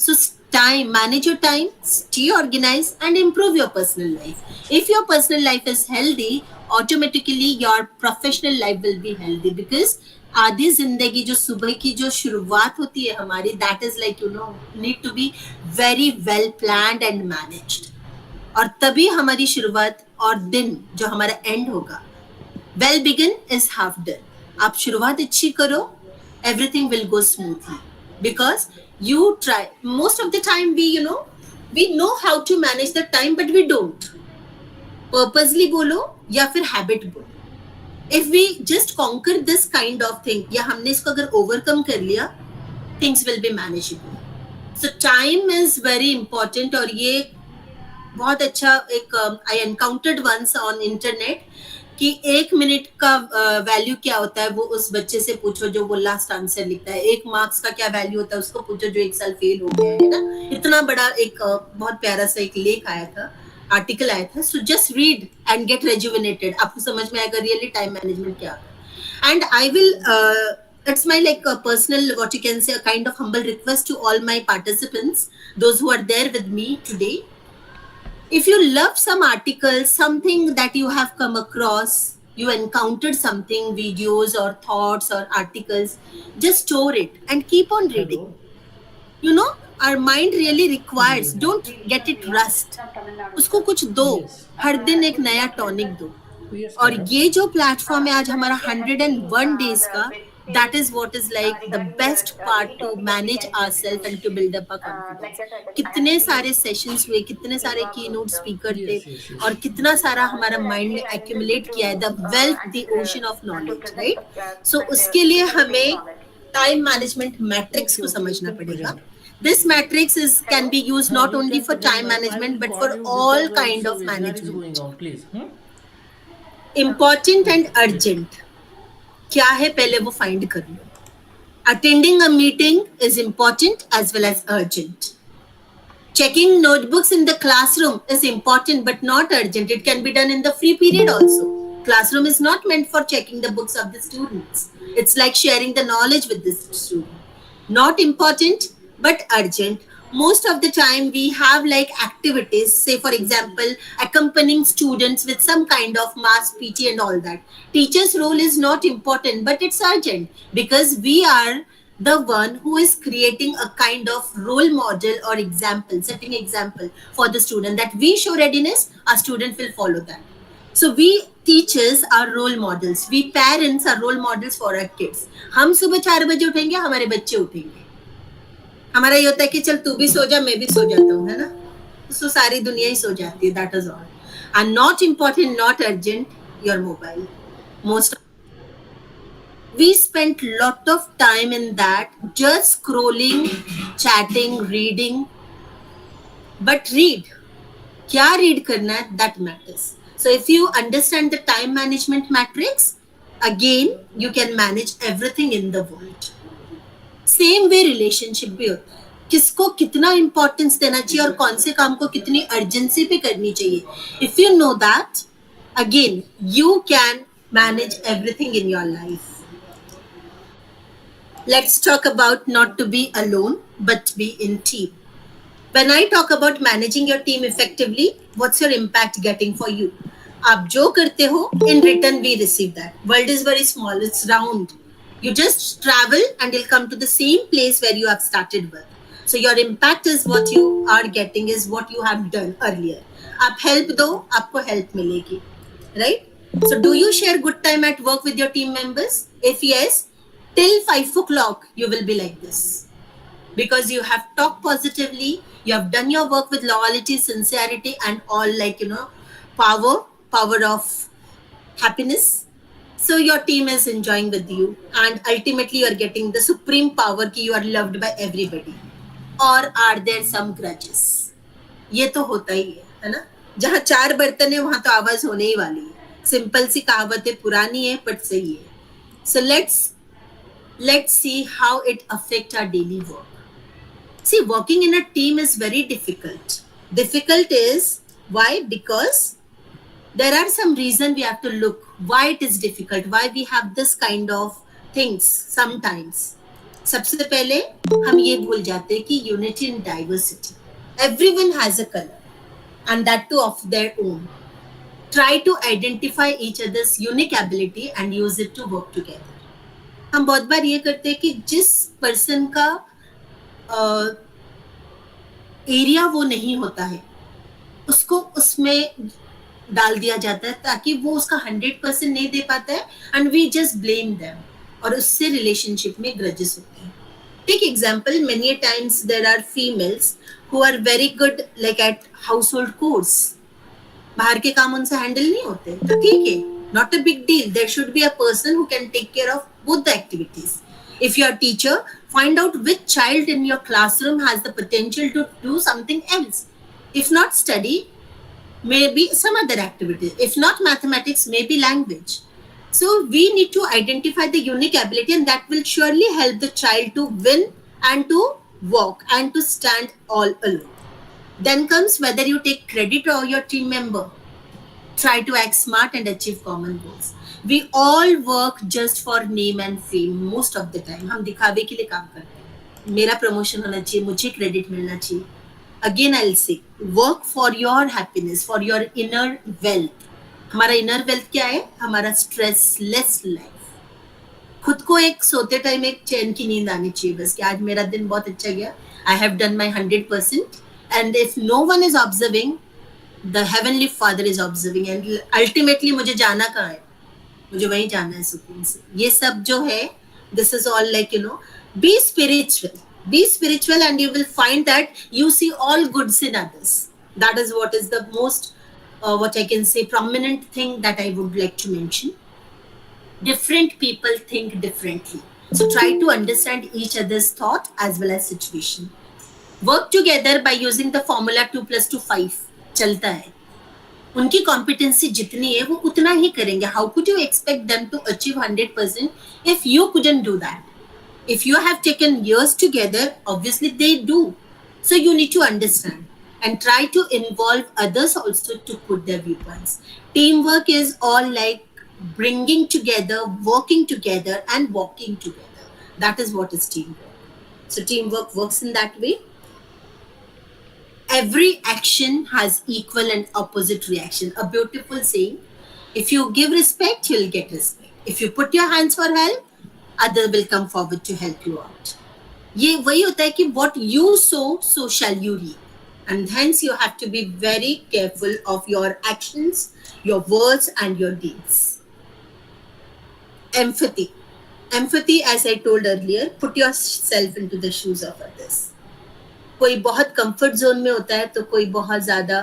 So time, manage your time, stay organized and improve your personal life. If your personal life is healthy, automatically your professional life will be healthy, because आधी जिंदगी जो सुबह की जो शुरुआत होती है हमारी, that is need to be very well planned and managed. और तभी हमारी शुरुआत और दिन जो हमारा एंड होगा. Well begin is half done. आप शुरुआत अच्छी करो, everything will go smoothly, because you try. Most of the time we know how to manage the time, but we don't. Purposely बोलो या फिर habit बोलो. If we just conquer this kind of thing, या हमने इसको अगर overcome कर लिया, things will be manageable. So time is very important. और ये बहुत अच्छा एक I encountered once on internet कि 1 मिनट का वैल्यू क्या होता है वो उस बच्चे से पूछो जो वो लास्ट आंसर लिखता है. 1 मार्क्स का क्या वैल्यू होता है उसको पूछो जो 1 साल फेल हो गया है ना. इतना बड़ा एक बहुत प्यारा सा एक लेख आया था, आर्टिकल आया था. So just read and get rejuvenated. आपको समझ में आएगा रियली टाइम मैनेजमेंट क्या होता है. And I will it's my personal, what you can say, a kind of humble request to all my participants, those who are there with me today. If you love some article, something that you have come across, you encountered something, videos or thoughts or articles, just store it and keep on reading. Our mind really requires, don't get it rust. उसको कुछ दो, हर दिन एक नया tonic दो. और ये जो प्लेटफॉर्म है आज हमारा 101 days का, that is what is like the best part to manage ourselves and to build up our confidence. कितने सारे सेशंस हुए, कितने सारे कीनोट स्पीकर थे, और कितना सारा हमारा माइंड ने एक्यूमुलेट किया है. The wealth, the ocean of knowledge, right. So उसके लिए हमें टाइम मैनेजमेंट मैट्रिक्स को समझना पड़ेगा. This matrix can be used not only for time management but for all kind of management. Important and urgent. क्या है पहले वो फाइंड कर लो. Attending a meeting is important as well as urgent. Checking notebooks in the classroom is important but not urgent. It can be done in the free period also. Classroom is not meant for checking the books of the students. It's like sharing the knowledge with the student. Not important, but urgent. Most of the time, we have like activities, say, for example, accompanying students with some kind of mass PT and all that. Teacher's role is not important, but it's urgent because we are the one who is creating a kind of role model or example, setting example for the student that we show readiness, our student will follow that. So we teachers are role models. We parents are role models for our kids. हम सुबह 4 बजे उठेंगे, हमारे बच्चे उठेंगे. हमारा ये होता है कि चल तू भी सो जा, मैं भी सो जाता हूँ, है ना? So सारी दुनिया ही सो जाती है. That is all. And not important, not urgent, your mobile. Most we spent lot of time in that, just scrolling, chatting, reading. But read. क्या read करना है, that matters. So if you understand the time management matrix, again you can manage everything in the world. Same way relationship भी होता है. किसको कितना importance देना चाहिए और कौन से काम को कितनी urgency पे करनी चाहिए. If you know that, again you can manage everything in your life. Let's talk about not to be alone but be in team. When I talk about managing your team effectively, what's your impact getting for you? आप जो करते हो, in return we receive that. World is very small, it's round. You just travel and you'll come to the same place where you have started with. So your impact is what you are getting, is what you have done earlier. आप help दो, आपको help मिलेगी, right? So do you share good time at work with your team members? If yes, till 5 o'clock you will be like this. Because you have talked positively, you have done your work with loyalty, sincerity, and all, like, power of happiness. So your team is enjoying with you, and ultimately you are getting the supreme power कि you are loved by everybody. Or are there some grudges? ये तो होता ही है ना? जहाँ 4 बर्तन है वहाँ तो आवाज होने ही वाली है. सिंपल सी कहावत है, पुरानी है बट सही है. So let's see how it affects our daily work. See, working in a team is very difficult. Difficult is why? Because there are some reason we have to look why it is difficult, why we have this kind of things sometimes. सबसे पहले हम ये भूल जाते हैं कि unity in diversity. Everyone has a color, and that too of their own. Try to identify each other's unique ability and use it to work together. हम बहुत बार ये करते हैं कि जिस पर्सन का एरिया वो नहीं होता है उसको उसमें डाल दिया जाता है ताकि वो उसका 100% नहीं दे पाता है, and we just blame them, और उससे रिलेशनशिप में ग्रजेस होते हैं. Take example, many times there are females who are very good like at household chores. बाहर के काम उनसे हैंडल नहीं होते, तो ठीक है, not a big deal. There should be a person who can take care of both the activities. If you are a teacher, find out which child in your classroom has the potential to do something else. If not study, maybe some other activity. If not mathematics, maybe language. So we need to identify the unique ability, and that will surely help the child to win and to walk and to stand all alone. Then comes whether you take credit or your team member. Try to act smart and achieve common goals. We all work just for name and fame most of the time. हम दिखावे के लिए काम करते हैं. मेरा promotion होना चाहिए, मुझे क्रेडिट मिलना चाहिए. Again I'll say, work for your happiness, for your inner wealth. हमारा inner wealth क्या है? हमारा stressless life. खुद को एक सोते टाइम एक चैन की नींद आनी चाहिए बस कि आज मेरा दिन बहुत अच्छा गया. I have done my 100%, and if no one is observing, the heavenly father is observing, and ultimately मुझे जाना कहाँ है? मुझे वहीं जाना है सुकून से. ये सब जो है, this is all like, be spiritual and you will find that you see all goods in others. That is what is the most what I can say prominent thing that I would like to mention. Different people think differently, so try to understand each other's thought as well as situation. Work together by using the formula 2 + 2 5 चलता है. उनकी competency जितनी है वो उतना ही करेंगे. How could you expect them to achieve 100% if you couldn't do that? If you have taken years together, obviously they do. So you need to understand and try to involve others also to put their viewpoints. Teamwork is all like bringing together, working together, and walking together. That is what is teamwork. So teamwork works in that way. Every action has equal and opposite reaction. A beautiful saying. If you give respect, you'll get respect. If you put your hands for help, other will come forward to help you out. ये वही होता है कि what you sow, so shall you reap. And hence you have to be very careful of your actions, your words, and your deeds. Empathy. Empathy, as I told earlier, put yourself into the shoes of others. कोई बहुत comfort zone में होता है तो कोई बहुत ज्यादा,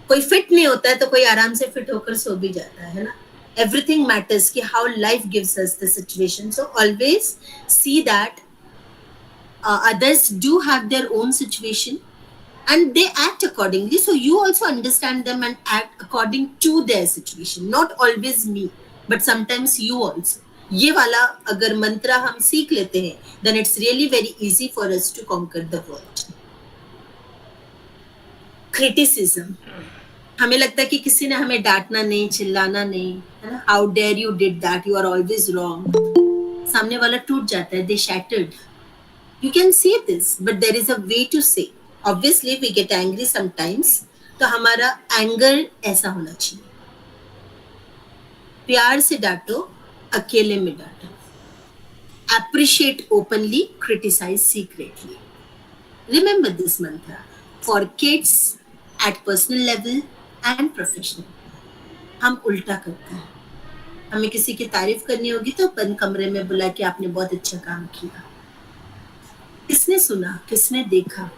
कोई फिट नहीं होता है तो कोई आराम से फिट होकर सो भी जाता है ना. Everything matters कि how life gives us the situation. So always see that others do have their own situation and they act accordingly. So you also understand them and act according to their situation. Not always me, but sometimes you also. ये वाला अगर मंत्रा हम सीख लेते हैं, then it's really very easy for us to conquer the world. Criticism. हमें लगता है कि किसी ने हमें डांटना नहीं, चिल्लाना नहीं, है ना? How dare you did that? You are always wrong. सामने वाला टूट जाता है. They shattered. You can say this, but there is a way to say. Obviously, we get angry sometimes. तो हमारा anger ऐसा होना चाहिए. प्यार से डांटो, अकेले में डांटो. Appreciate openly, criticize secretly. Remember this mantra for kids at personal level and professional. हम उल्टा करते हैं. हमें किसी की तारीफ करनी होगी तो बंद कमरे में बुला के आपने बहुत अच्छा काम किया. किसने सुना, किसने देखा?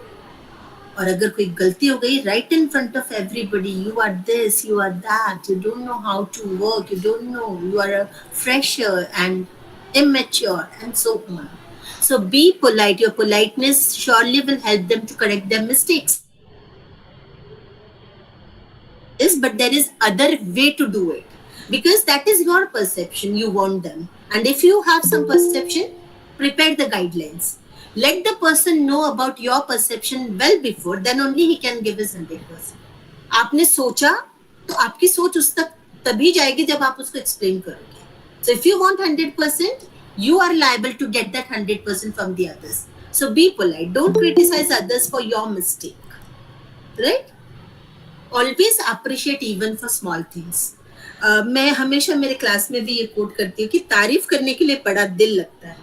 और अगर कोई गलती हो गई, right in front of everybody, you are this, you are that, you don't know how to work, you don't know, you are a fresher and immature and so on. So be polite. Your politeness surely will help them to correct their mistakes. But there is other way to do it because that is your perception. You want them, and if you have some perception, prepare the guidelines. Let the person know about your perception well before, then only he can give his 100%. आपने सोचा तो आपकी सोच उस तक तभी जाएगी जब आप उसको explain करोगे. So if you want 100%, you are liable to get that 100% from the others. So be polite. Don't criticize others for your mistake. Right? Always appreciate even for small things. मैं हमेशा मेरे क्लास में भी ये coat करती हूँ कि तारीफ करने के लिए बड़ा दिल लगता है.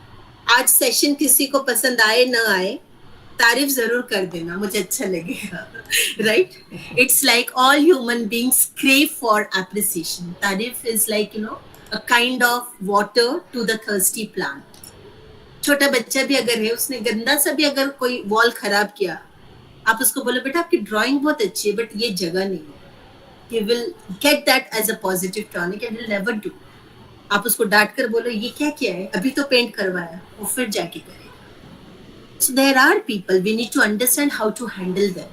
आज सेशन किसी को पसंद आए ना आए, तारीफ जरूर कर देना, मुझे अच्छा लगेगा. Right? It's like all human beings crave for appreciation. तारीफ is like, you know, a kind of water to the thirsty plant. छोटा बच्चा भी अगर है, उसने गंदा सा भी अगर कोई वॉल खराब किया, आप उसको बोलो बेटा आपकी ड्राइंग बहुत अच्छी है बट ये जगह नहीं है. He will get that as a positive tonic and will never do. आप उसको डांट कर बोलो ये क्या किया है, अभी तो पेंट करवाया, वो फिर जाके करेगा. So there are people, we need to understand how to handle them.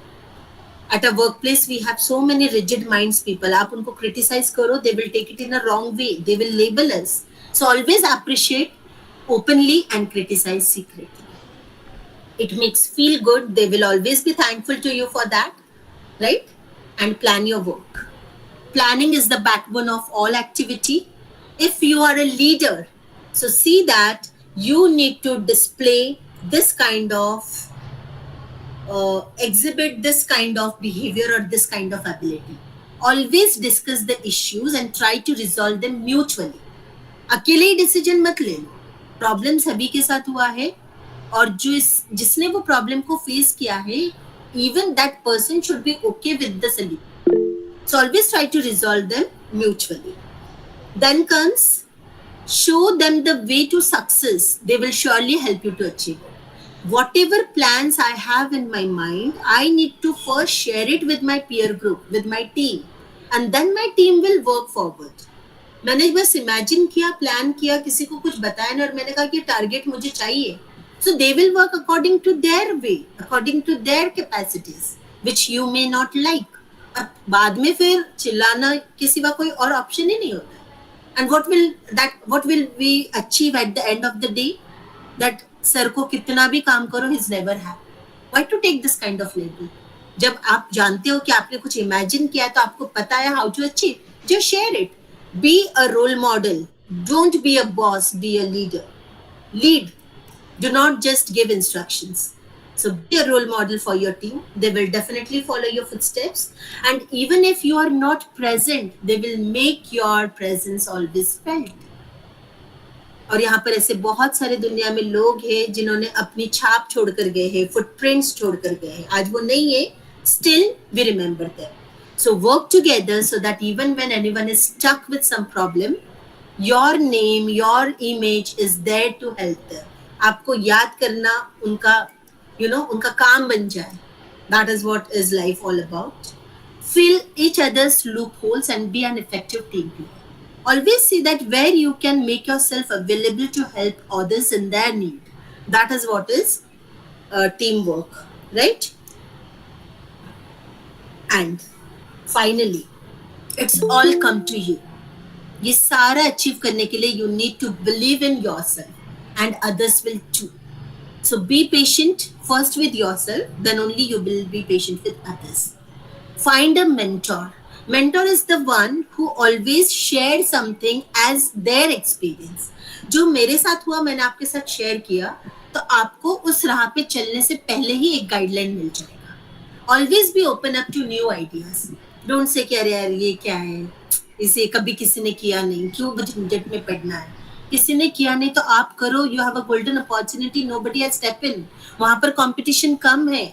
At a workplace we have so many rigid minds people. आप उनको criticize करो, they will take it in a wrong way, they will label us. So always appreciate openly and criticize secretly. It makes feel good. They will always be thankful to you for that, right? And plan your work. Planning is the backbone of all activity. If you are a leader, so see that you need to display this kind of exhibit this kind of behavior or this kind of ability. Always discuss the issues and try to resolve them mutually. अकेले ही decision मत ले लो. Problem सभी के साथ हुआ है और जिसने वो प्रॉब्लम को फेस किया है, even that person should be okay with the solution. So always try to resolve them mutually. Then comes show them the way to success. They will surely help you to achieve it. Whatever plans I have in my mind, I need to first share it with my peer group, with my team, and then my team will work forward. मैंने बस imagine किया, plan किया, किसी को कुछ बताया ना और मैंने कहा कि टारगेट मुझे चाहिए. So they will work according to their way, according to their capacities, which you may not like. अब बाद में फिर चिल्लाना के सिवा कोई और ऑप्शन ही नहीं होता. And what will we achieve at the end of the day? That sir को कितना भी काम करो, he's never happy. Why to take this kind of label? जब आप जानते हो कि आपने कुछ इमेजिन किया तो आपको पता है how to achieve, just share it. Be a role model. Don't be a boss, be a leader. Lead. Do not just give instructions. So be a role model for your team. They will definitely follow your footsteps. And even if you are not present, they will make your presence always felt. और यहाँ पर ऐसे बहुत सारे दुनिया में लोग हैं जिन्होंने अपनी छाप छोड़कर गए हैं, फुटप्रिंट्स छोड़कर गए हैं. आज वो नहीं है, still we remember them. So work together so that even when anyone is stuck with some problem, your name, your image is there to help them. आपको याद करना उनका, उनका काम बन जाए. That is what is life all about. Fill each other's loopholes and be an effective team player. Always see that where you can make yourself available to help others in their need. That is what is teamwork, right? And finally, it's all come to you. ये सारा achieve करने के लिए you need to believe in yourself and others will too. So be patient first with yourself, then only you will be patient with others. Find a mentor. Mentor is the one who always shared something as their experience. जो मेरे साथ हुआ मैंने आपके साथ share किया, तो आपको उस राह पे चलने से पहले ही एक गाइडलाइन मिल जाएगा. Always be open up to new ideas. Don't say कि अरे यार ये क्या है, इसे कभी किसी ने किया नहीं, क्यों झंझट में पड़ना है. किसी ने किया नहीं तो आप करो. You have a golden opportunity, nobody has step in. वहां पर कंपटीशन कम है.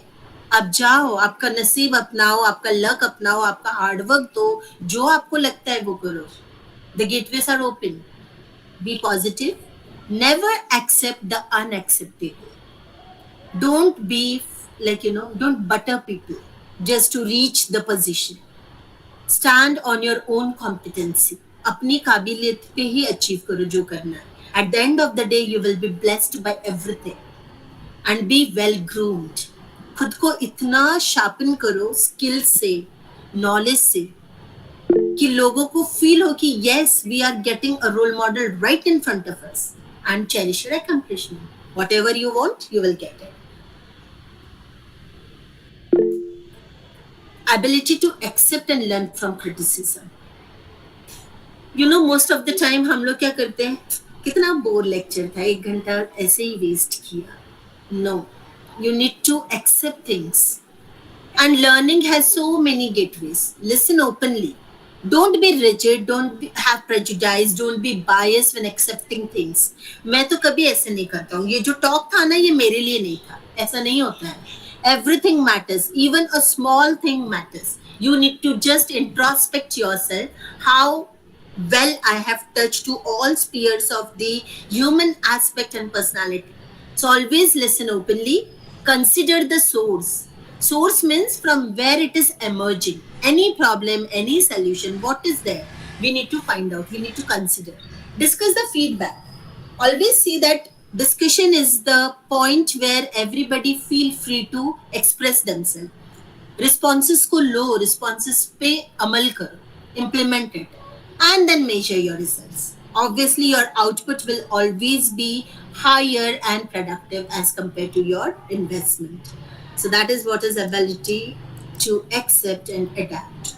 अब जाओ, आपका नसीब अपनाओ, आपका लक अपनाओ, आपका हार्डवर्क दो, जो आपको लगता है वो करो. The gateways are open. Be positive. Never accept the unacceptable. Don't be don't butter people just to reach the position. Stand on your own competency. अपनी काबिलियत पे ही अचीव करो जो करना है. At the end of the day, you will be blessed by everything. And be well groomed. खुद को इतना शार्पन करो स्किल से, नॉलेज से, कि लोगों को फील हो कि yes, we are getting a role model right in front of us. And cherish your accomplishment. Whatever you want, you will get it. Ability to accept and learn from criticism. Most of the time हम लोग क्या करते हैं, कितना bore lecture था, 1 घंटा ऐसे ही waste किया. No, you need to accept things. And learning has so many gateways. Listen openly. Don't be rigid, have prejudice, don't be biased when accepting things. मैं तो कभी ऐसे नहीं करता हूँ. ये जो टॉक था ना, ये मेरे लिए नहीं था. ऐसा नहीं होता है. Everything matters. Even a small thing matters. You need to just introspect yourself. How well I have touched to all spheres of the human aspect and personality. So always listen openly. Consider the source. Source means from where it is emerging. Any problem, any solution, what is there? We need to find out. We need to consider. Discuss the feedback. Always see that discussion is the point where everybody feel free to express themselves. Responses को लो, responses पे अमल करो, implement it, and then measure your results. Obviously, your output will always be higher and productive as compared to your investment. So that is what is ability to accept and adapt.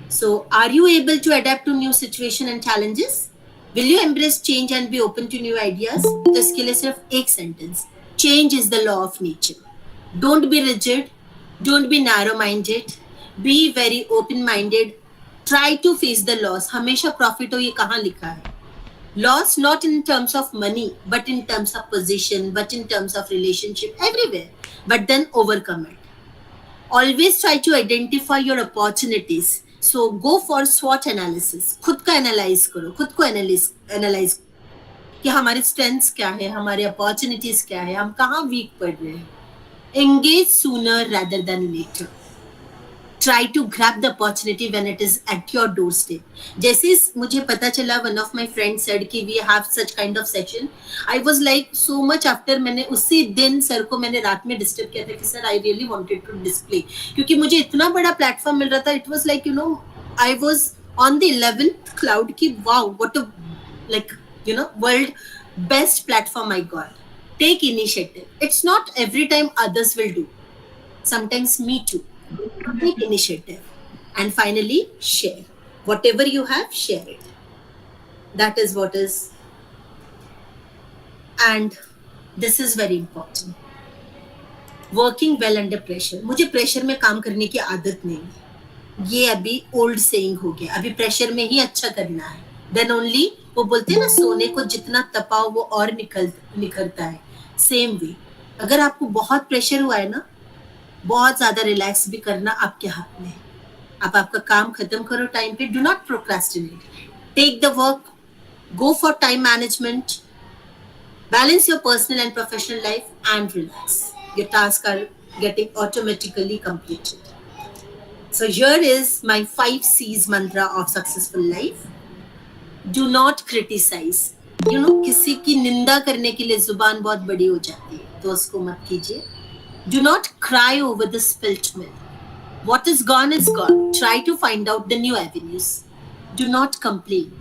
So are you able to adapt to new situation and challenges? Will you embrace change and be open to new ideas? तो इसके लिए सिर्फ एक sentence. Change is the law of nature. Don't be rigid. Don't be narrow-minded. Be very open-minded. Try to face the loss. हमेशा profit हो, ये कहाँ लिखा है? Loss not in terms of money, but in terms of position, but in terms of relationship, everywhere. But then overcome it. Always try to identify your opportunities. So go for SWOT analysis. खुद का analyse करो, खुद को analyse कि हमारे strengths क्या है, हमारे अपॉर्चुनिटीज क्या है, हम कहाँ वीक पड़ रहे हैं. Engage sooner rather than later. Try to grab the opportunity when it is at your doorstep. जैसे मुझे पता चला, one of my friends said कि we have such kind of session. I was like so much after. मैंने उसी दिन sir को मैंने रात में डिस्टर्ब किया था कि sir I really wanted to display, क्योंकि मुझे इतना बड़ा प्लेटफॉर्म मिल रहा था. It was like I was on the 11th cloud कि wow, what a world best platform I got. Take initiative. It's not every time others will do. Sometimes me too. Take initiative. And finally, share. Whatever you have, share it. That is what is. And this is very important. Working well under pressure. मुझे pressure में काम करने की आदत नहीं है. ये अभी ओल्ड सेइंग हो गया. अभी प्रेशर में ही अच्छा करना है. देन ओनली वो बोलते हैं ना, सोने को जितना तपाओ वो और निखरता है. सेम वे, अगर आपको बहुत प्रेशर हुआ है ना, बहुत ज्यादा रिलैक्स भी करना आपके हाथ में है. आप आपका काम खत्म करो टाइम पे. Do not procrastinate. Take the work. Go for time management. Balance your personal and professional life and relax. Your tasks are getting automatically completed. So here is my 5 C's mantra of successful life. Do not criticize. किसी की निंदा करने के लिए जुबान बहुत बड़ी हो जाती है, तो उसको मत कीजिए. Do not cry over the spilt milk. What is gone is gone. Try to find out the new avenues. Do not complain.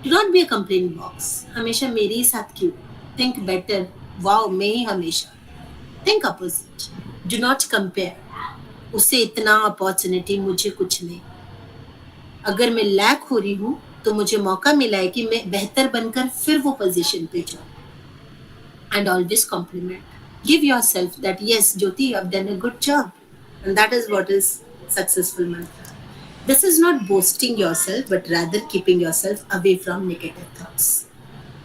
Do not be a complaint box. हमेशा मेरे ही साथ क्यों? Think better. Wow, मैं ही हमेशा. Think opposite. Do not compare. उसे इतना opportunity, मुझे कुछ नहीं. अगर मैं लैक हो रही हूँ तो मुझे मौका मिला है कि मैं बेहतर बनकर फिर वो पोजीशन पे जाऊँ. And always compliment. Give yourself that yes, Jyoti, you have done a good job. And that is what is successful mantra. This is not boasting yourself, but rather keeping yourself away from negative thoughts.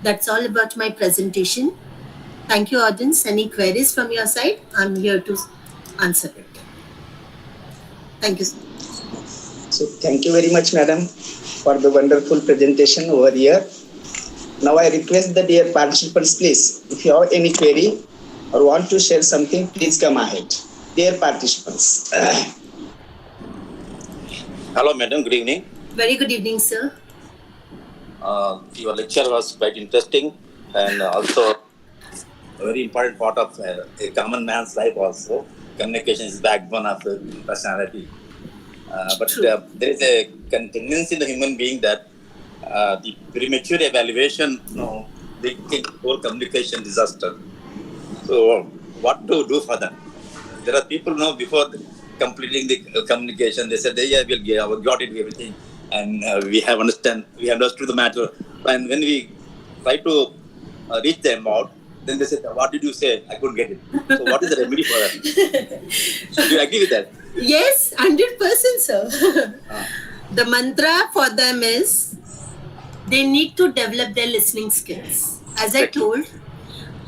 That's all about my presentation. Thank you, audience. Any queries from your side? I'm here to answer it. Thank you. So thank you very much, madam, for the wonderful presentation over here. Now I request the dear participants, please, if you have any query or want to share something, please come ahead. Dear participants. Hello, madam. Good evening. Very good evening, sir. Your lecture was quite interesting and also a very important part of a common man's life also. Communication is the backbone of personality. But there is a tendency in the human being that the premature evaluation, they think whole communication disaster. So what to do for that? There are people before completing the communication, they said, yeah, we got it, everything. And we have understood the matter. And when we try to reach them out, then they said, what did you say? I couldn't get it. So what is the remedy for that? Do you agree with that? Yes, 100%, sir. The mantra for them is they need to develop their listening skills. As I told,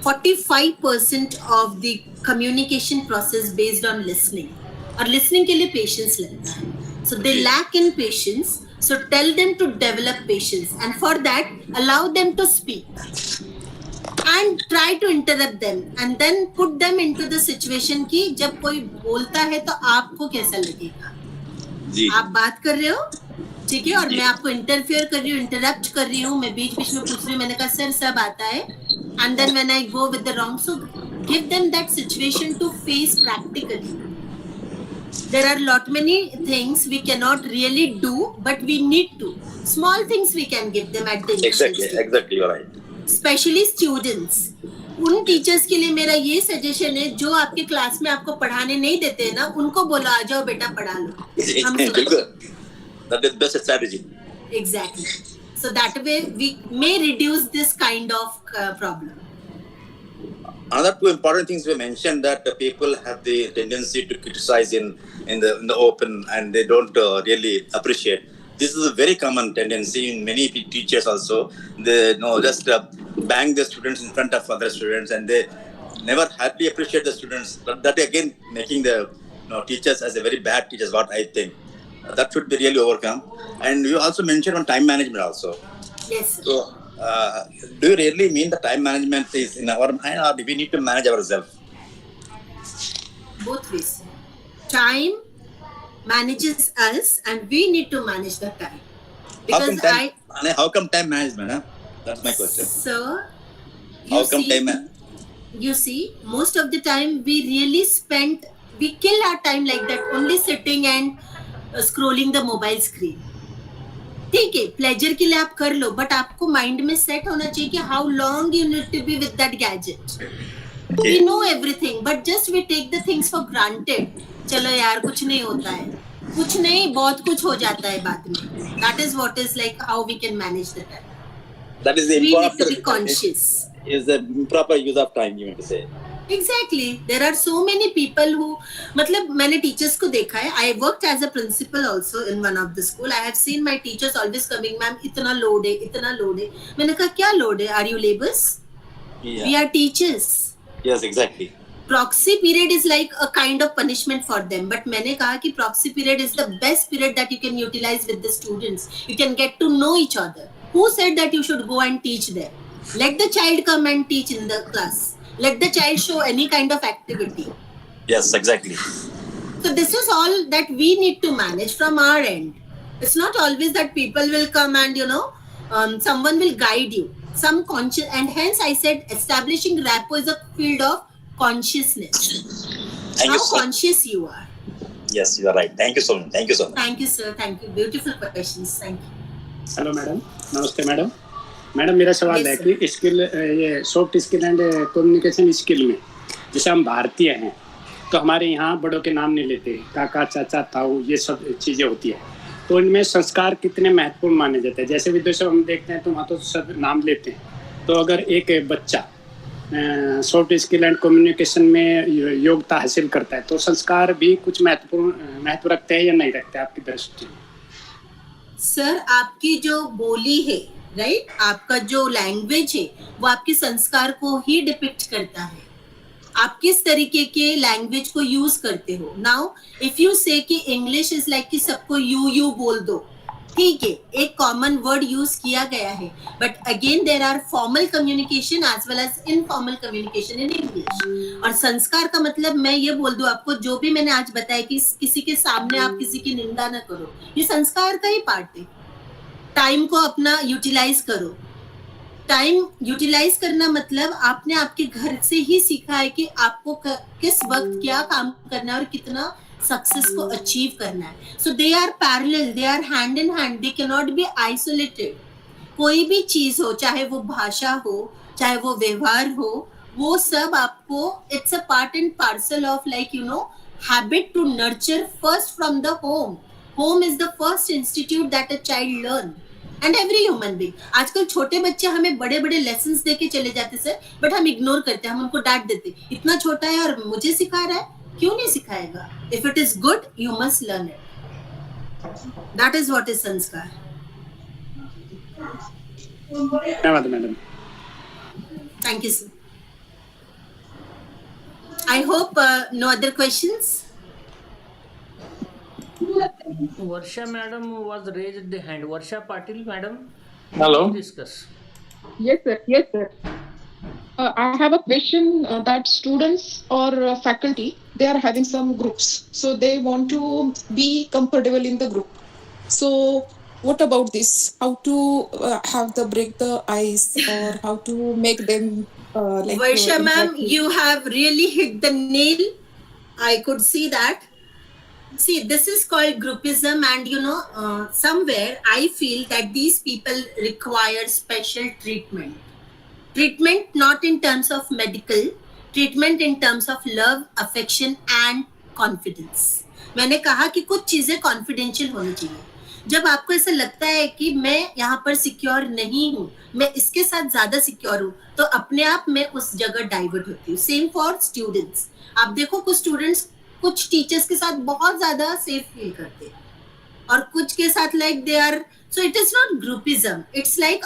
45% of the communication process based on listening. और listening के लिए patience लगता है. So they lack in patience. So tell them to develop patience, and for that allow them to speak and try to interrupt them, and then put them into the situation कि जब कोई बोलता है तो आपको कैसा लगेगा. आप बात कर रहे हो, ठीक है, और मैं आपको इंटरफेयर कर रही हूँ, इंटरप्ट कर रही हूँ, मैं बीच बीच में पूछ रही हूँ, मैंने कहा सर सब आता है, and then when I go with the wrong, so give them that situation to face practically. There are lot many things we cannot really do, but we need to. Small things we can give them at the initial stage. Exactly, you're right. Especially students. उन teachers के लिए मेरा ये suggestion है, जो आपके class में आपको पढ़ाने नहीं देते हैं ना, उनको बोलो आ जाओ बेटा पढ़ा लो. That is the best strategy. Exactly. So that way we may reduce this kind of problem. Another two important things we mentioned, that people have the tendency to criticize in the open, and they don't really appreciate. This is a very common tendency in many teachers also. They just bang the students in front of other students, and they never hardly appreciate the students. That again making the teachers as a very bad teachers, what I think. That should be really overcome. And you also mentioned on time management also. Yes. So, do you really mean the time management is in our mind, or do we need to manage ourselves? Both ways. Time manages us, and we need to manage the time. Because how come time management? Huh? That's my question. Sir, you see, most of the time we kill our time like that, only sitting and scrolling the mobile screen. ठीक है, pleasure के लिए आप कर लो, but आपको mind में set होना चाहिए कि how long you need to be with that gadget. We know everything, but just we take the things for granted. चलो यार कुछ नहीं होता है, कुछ नहीं, बहुत कुछ हो जाता है बाद में. That is what is like how we can manage the time. That is the We need to be improper, conscious. is the improper use of time, you mean to say. Exactly. There are so many people who, मतलब मैंने teachers को देखा है. I worked as a principal also in one of the school. I have seen my teachers always coming, ma'am, इतना load है, इतना load है. मैंने कहा क्या load है? Are you laborers? Yeah. We are teachers. Yes, exactly. Proxy period is like a kind of punishment for them. But मैंने कहा कि proxy period is the best period that you can utilize with the students. You can get to know each other. Who said that you should go and teach them? Let the child come and teach in the class. Let the child show any kind of activity. Yes, exactly. So this is all that we need to manage from our end. It's not always that people will come and, someone will guide you. Some conscious, and hence I said establishing rapport is a field of consciousness. Thank How you so conscious you are. Yes, you are right. Thank you so much. Thank you so much. Thank you, sir. Thank you. Beautiful questions. Thank you. Hello madam, नमस्ते madam. Madam मेरा सवाल Yes, है sir. कि skill, ये soft skill and communication skill में, जैसे हम भारतीय हैं तो हमारे यहाँ बड़ों के नाम नहीं लेते, काका चाचा ताऊ ये सब चीज़ें होती है, तो इनमें संस्कार कितने महत्वपूर्ण माने जाते हैं? जैसे विदेशों हम देखते हैं तो वहाँ तो सब नाम लेते हैं, तो अगर एक बच्चा सॉफ्ट स्किल एंड कम्युनिकेशन में योग्यता हासिल करता है तो संस्कार भी कुछ महत्व रखते हैं या नहीं रखते आपकी दृष्टि में? सर, आपकी जो बोली है, राइट, आपका जो लैंग्वेज है वो आपके संस्कार को ही डिपिक्ट करता है. आप किस तरीके के लैंग्वेज को यूज करते हो. नाउ इफ यू से कि इंग्लिश इज लाइक कि सबको यू बोल दो, ठीक है, एक कॉमन वर्ड यूज किया गया है, but again there are formal communication as well as informal communication in English. और संस्कार का मतलब मैं ये बोल दूं आपको, जो भी मैंने आज बताया कि किसी के सामने आप किसी की निंदा ना करो, ये संस्कार का ही पार्ट है. टाइम को अपना यूटिलाइज करो. टाइम यूटिलाइज करना मतलब आपने आपके घर से ही सीखा है कि आपको किस वक्त क्या काम करना है और कितना सक्सेस को अचीव करना है. So they are parallel, they are hand in hand, they can not be isolated. कोई भी चीज हो, चाहे वो भाषा हो, चाहे वो व्यवहार हो, वो सब आपको, it's a part and parcel of like habit to nurture first from the home. Home is the first institute that a child learn, and every human being. आजकल छोटे बच्चे हमें बड़े बड़े लेसन्स देके चले जाते सर, बट हम इग्नोर करते हैं, हम उनको डांट देते, इतना छोटा है और मुझे सिखा रहा है. क्यों नहीं सिखाएगा? If it is good you must learn it. That is what is संस्कार. धन्यवाद madam. Thank you sir. I hope no other questions. Varsha madam was raised the hand. Varsha Patil madam. Hello. Discuss. Yes, sir. Yes, sir. I have a question that students or faculty, they are having some groups. So they want to be comfortable in the group. So what about this? How to have the break the ice or how to make them like Varsha ma'am, interactive? you have really hit the nail. I could see that. See, this is called groupism, and somewhere I feel that these people require special treatment. Treatment not in terms of medical, treatment in terms of love, affection and confidence. मैंने कहा कि कुछ चीजें confidential होनी चाहिए. जब आपको ऐसा लगता है कि मैं यहाँ पर सिक्योर नहीं हूँ, मैं इसके साथ ज्यादा सिक्योर हूँ, तो अपने आप मैं उस जगह डाइवर्ट होती हूँ. Same for students. आप देखो कुछ स्टूडेंट्स कुछ टीचर्स के साथ बहुत ज्यादा सेफ फील करते हैं और कुछ के साथ like they are. So it is not groupism, it's like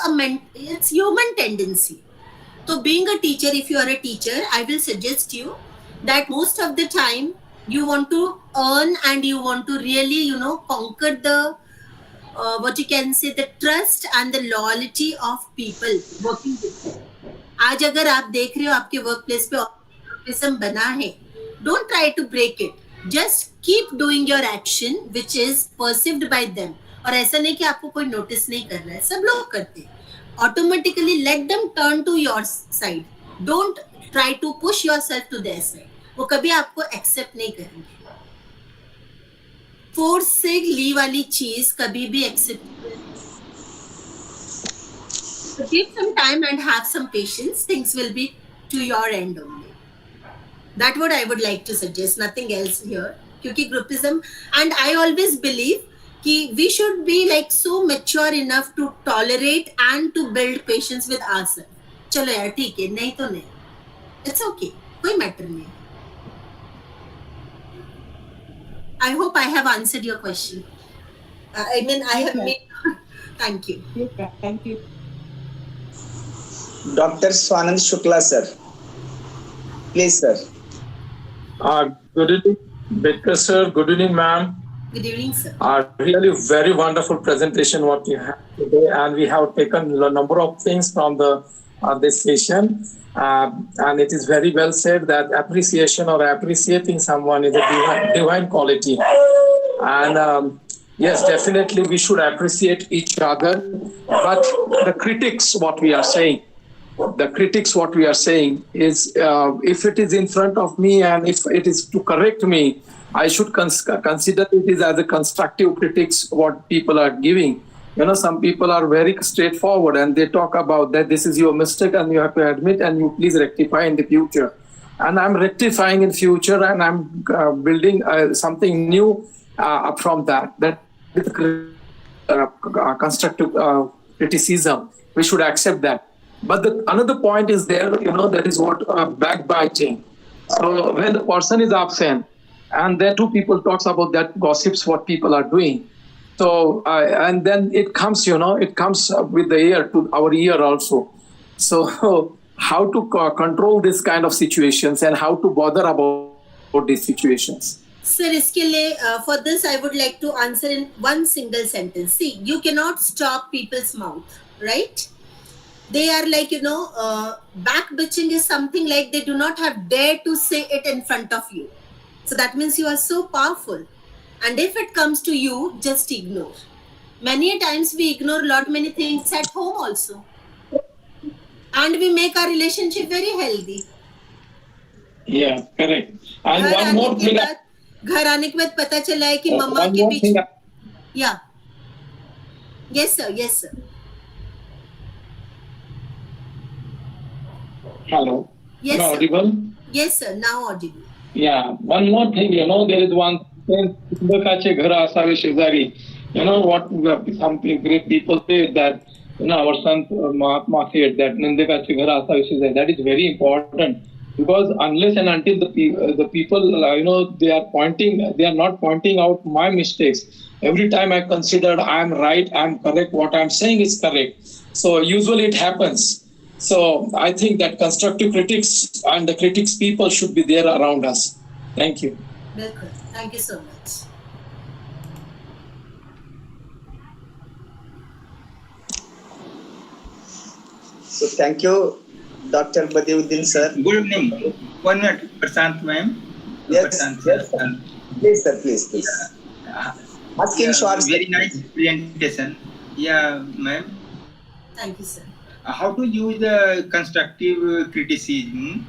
it's human tendency. तो being a teacher, if you are a teacher, I will suggest you that most of the time you want to earn and you want to really conquer the what you can say the trust and the loyalty of people working with you. आज अगर आप देख रहे हो आपके work place पे groupism बना है, don't try to break it. Just keep doing your action which is perceived by them. और ऐसा नहीं कि आपको कोई नोटिस नहीं कर रहा है, सब लोग करते हैं. Automatically let them turn to your side. Don't try to push yourself to their side. वो कभी आपको एक्सेप्ट नहीं करेंगे. फोर्स से ली वाली चीज कभी भी accept. Give some time and have some patience. Things will be to your end only. That what I would like to suggest. Nothing else here. क्योंकि groupism, and I always believe कि we should be like so mature enough to tolerate and to build patience with ourselves. चलो यार ठीक है, नहीं तो नहीं, it's okay, कोई मैटर नहीं। I hope I have answered your question. I mean, I have made. Thank you. Yes, thank you. Dr. Swanand Shukla, sir. Please, sir. Good evening, Baker sir. Good evening, ma'am. Good evening, sir. Really very wonderful presentation what you have today, and we have taken a number of things from this session, and it is very well said that appreciation or appreciating someone is a divine quality, and yes, definitely we should appreciate each other. But the critics, what we are saying is, if it is in front of me and if it is to correct me, I should consider it is as a constructive critics what people are giving. You know, some people are very straightforward and they talk about that this is your mistake and you have to admit and you please rectify in the future. And I'm rectifying in future and I'm building something new from that. That is constructive criticism. We should accept that. But another point is there, you know, that is what backbiting. So when the person is absent, and then two people talks about that gossips what people are doing. So and then it comes, you know, it comes with the ear to our ear also. So how to control this kind of situations and how to bother about these situations? Sir, iske liye, for this I would like to answer in one single sentence. See, you cannot stop people's mouth, right? They are like, you know, backbitching is something like they do not have dare to say it in front of you. So that means you are so powerful. And if it comes to you, just ignore. Many times we ignore many things at home also. And we make our relationship very healthy. Yeah, correct. And one more thing. घर आने के बाद पता चला है कि मम्मा के पीछे. Yeah. Yes, sir. Yes, sir. Hello. Yes, sir. Audible? Yes, sir. Now audible. Yeah. One more thing, you know, there is one thing. You know what some great people say that, you know, our son Mahatma said that that is very important, because unless and until the people you know, they are not pointing out my mistakes. Every time I consider I am right, I am correct, what I am saying is correct. So usually it happens. So I think that constructive critics and the critics people should be there around us. Thank you. Welcome. Thank you so much. So thank you, Dr. Badiuddin, sir. Good evening. 1 minute, Prashant ma'am. Yes, Prashant, yes, sir. Please, sir, please. Asking short. Very nice presentation. Yeah, ma'am. Thank you, sir. How to use the constructive criticism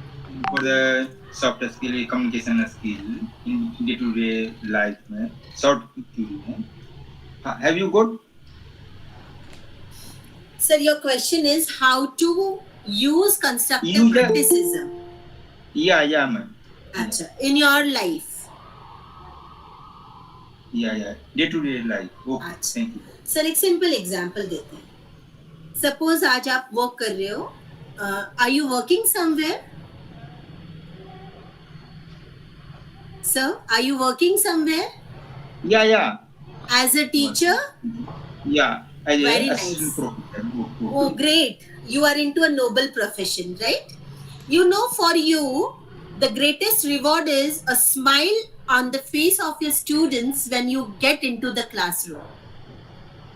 for the soft skill, communication skill in day-to-day life, ma'am? Short ma'am. Have you got? Sir, your question is how to use constructive criticism. Yeah, ma'am. Achha, in your life. Yeah. Day-to-day life. Okay, thank you. Sir, एक simple example देते हैं. Suppose आज आप work कर रहे हो. Are you working somewhere? Sir, are you working somewhere? Yeah. As a teacher? Yeah. Very nice. Oh, great. You are into a noble profession, right? You know, for you, the greatest reward is a smile on the face of your students when you get into the classroom.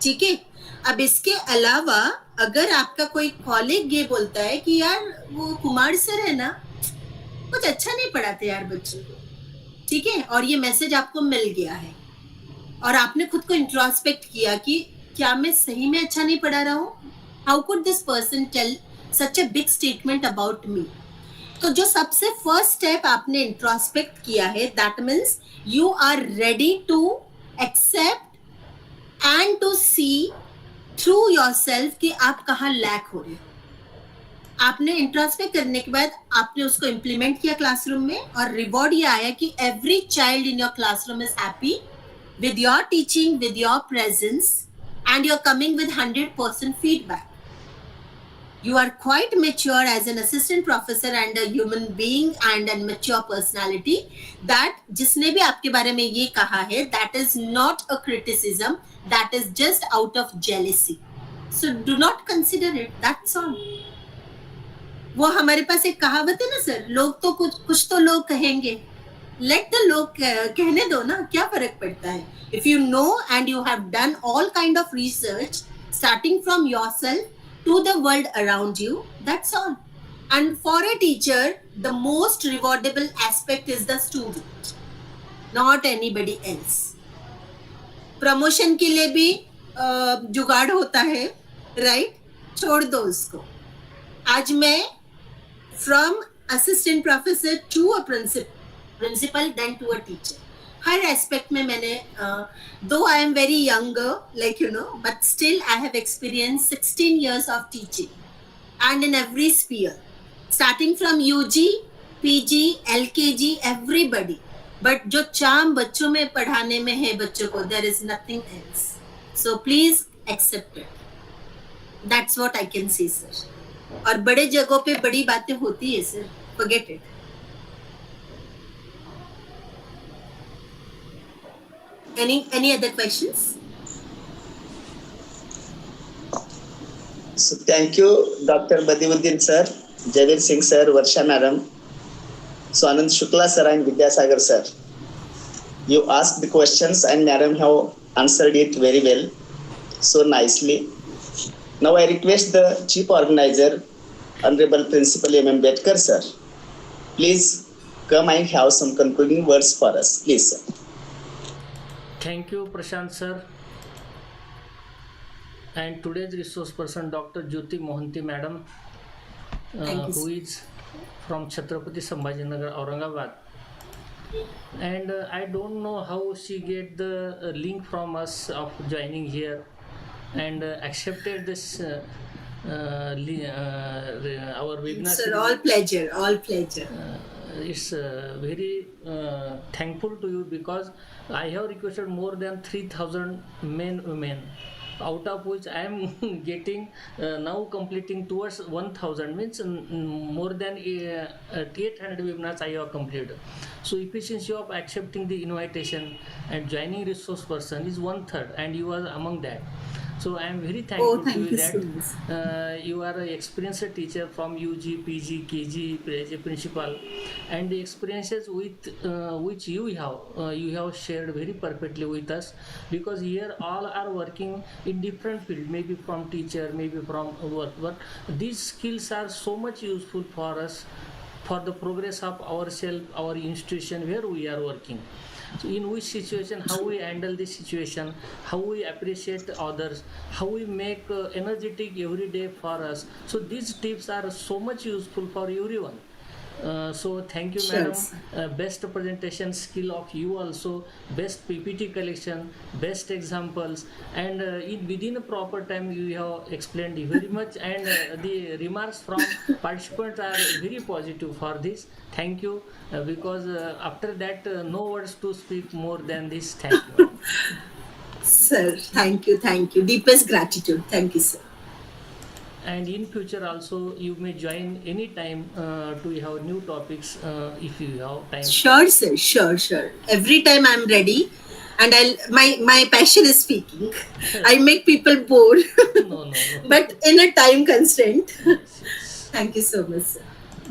ठीक है? अब इसके अलावा अगर आपका कोई कॉलेग ये बोलता है कि यार वो कुमार सर है ना, कुछ अच्छा नहीं पढ़ाते यार बच्चों को, ठीक है, और ये मैसेज आपको मिल गया है और आपने खुद को इंट्रोस्पेक्ट किया कि क्या मैं सही में अच्छा नहीं पढ़ा रहा हूँ? How could this person tell such a big statement about me? तो जो सबसे फर्स्ट स्टेप आपने इंट्रोस्पेक्ट किया है, that means you are ready to accept and to see through yourself कि आप कहाँ लैक हो रहे हो. आपने इंट्रोस्पेक्ट करने के बाद आपने उसको इम्प्लीमेंट किया क्लासरूम में, और रिवॉर्ड ये आया कि every child in your classroom is happy with your teaching, with your presence, and you're coming with 100% feedback. You are quite mature as an assistant professor and a human being and a mature personality. That जिसने भी आपके बारे में ये कहा है, that is not a criticism, that is just out of jealousy. So do not consider it. That's all. वो हमारे पास एक कहावत है ना सर, लोग तो कुछ तो लोग कहेंगे, लेट द लोग कहने दो ना, क्या फर्क पड़ता है. If you know and you have done all kind of research starting from yourself to the world around you, that's all. And for a teacher the most rewardable aspect is the student, not anybody else. Promotion के लिए भी जुगाड़ होता है, right? छोड़ दो उसको. आज मैं from assistant professor to a principal then to a teacher, हर एस्पेक्ट में मैंने, though I am very younger, like you know, but still I have experienced 16 years of teaching and in every sphere, starting from UG, PG, LKG, everybody. But जो चाम बच्चों में पढ़ाने में है बच्चों को, there is nothing else. So please accept it. That's what I can say, sir. और बड़े जगहों पे बड़ी बातें होती है sir, forget it. Any other questions? So thank you, Dr. Badiuddin sir, Javir Singh sir, Varsha madam, so Anand Shukla sir and Vidyasagar sir. You asked the questions and madam have answered it very well, so nicely. Now I request the chief organizer, Honorable Principal M. Ambedkar sir, please come and have some concluding words for us, please sir. Thank you, Prashant sir. And today's resource person, Dr.Jyoti Mohanty madam, who is from Chhatrapati Sambhajinagar, Aurangabad. And I don't know how she get the link from us of joining here and accepted this our webinar. Sir, all pleasure, all pleasure. It's very thankful to you, because I have requested more than 3,000 men, women, out of which I am getting now completing towards 1,000, means more than 800 webinars I have completed. So efficiency of accepting the invitation and joining resource person is 1/3, and you are among that. So I am very thankful to you that you are an experienced teacher from UG, PG, KG, principal, and the experiences with which you have shared very perfectly with us, because here all are working in different field, maybe from teacher, maybe from work, but these skills are so much useful for us for the progress of ourselves, our institution where we are working. So in which situation, how we handle this situation, how we appreciate others, how we make energetic every day for us. So these tips are so much useful for everyone. So thank you, madam. Best presentation skill of you also, best PPT collection, best examples, and within a proper time you have explained very much, and the remarks from participants are very positive for this. Thank you, because after that no words to speak more than this. Thank you. Sir, thank you. Deepest gratitude. Thank you, sir. And in future also you may join anytime to have new topics if you have time. Sure sir, sure. Every time I'm ready, and my passion is speaking. I make people bored. No. But in a time constraint. Yes. Thank you so much, sir.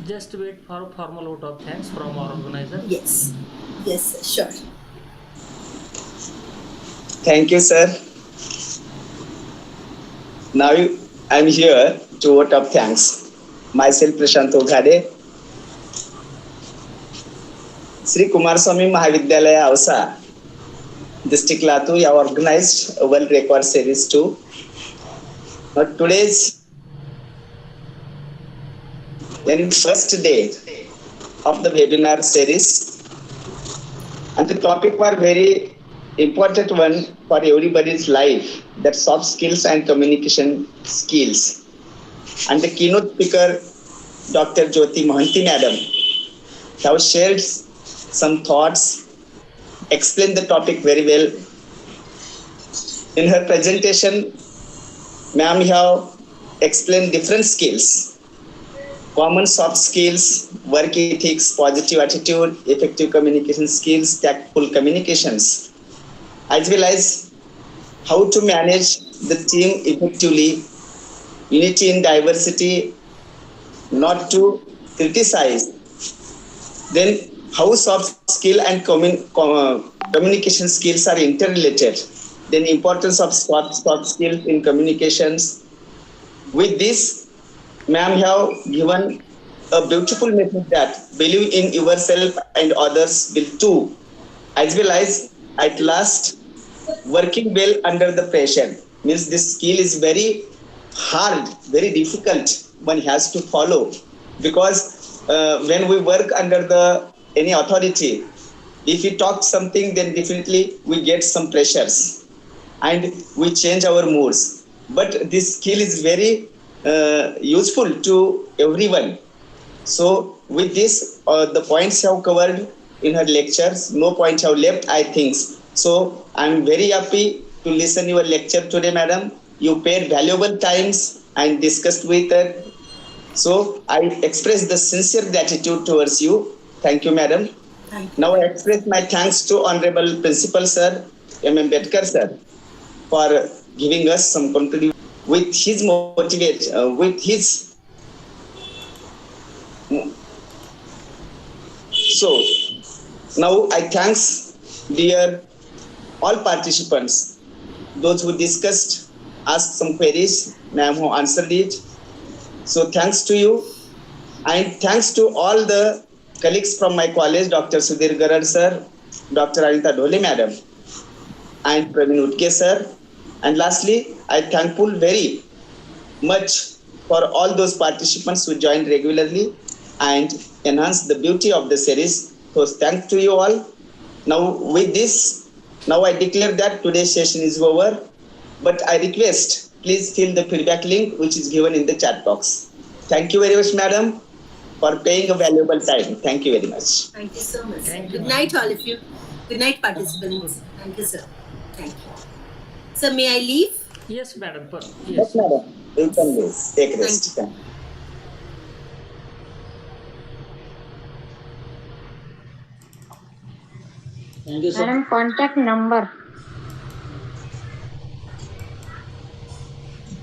Just wait for a formal vote of thanks from our organizer. Yes sir, sure. Thank you sir. Now I'm here to vote of thanks. Myself Prashant Oghade, Shri Kumarswami Mahavidyalaya, Ausa, District Latu, have organized a world record series too. But today's first day of the webinar series, and the topic was very important one for everybody's life, that soft skills and communication skills. And the keynote speaker Dr.Jyoti Mohanty madam have shared some thoughts, explained the topic very well. In her presentation, ma'am have explained different skills, common soft skills, work ethics, positive attitude, effective communication skills, tactful communications, as well as how to manage the team effectively, unity in diversity, not to criticize. Then how soft skill and communication skills are interrelated. Then importance of soft skills in communications. With this, ma'am have given a beautiful message that believe in yourself and others will too, as well as at last working well under the pressure. Means this skill is very hard, very difficult. One has to follow because when we work under the any authority, if we talk something, then definitely we get some pressures and we change our moods. But this skill is very useful to everyone. So with this, the points have covered in her lectures. No points have left, I think. So I'm very happy to listen your lecture today, madam. You paid valuable times and discussed with her. So I express the sincere gratitude towards you. Thank you, madam. Now I express my thanks to Honorable Principal Sir, M. Ambedkar Sir, for giving us some contribution with his motivation, with his. So now I thanks dear all participants, those who discussed, asked some queries, ma'am who answered it. So thanks to you, and thanks to all the colleagues from my college, Dr. Sudhir Garad sir, Dr. Anita Dhole madam, and Praveen Utke sir. And lastly, I thankful very much for all those participants who joined regularly and enhanced the beauty of the series. So thanks to you all. Now with this, now I declare that today's session is over, but I request, please fill the feedback link which is given in the chat box. Thank you very much, madam, for paying a valuable time. Thank you very much. Thank you so much. Thank you, Good night, all of you. Good night, participants. Thank you, sir. Thank you. Sir, may I leave? Yes, madam. Yes, madam. You can leave. Take rest. Thank Madam, contact number.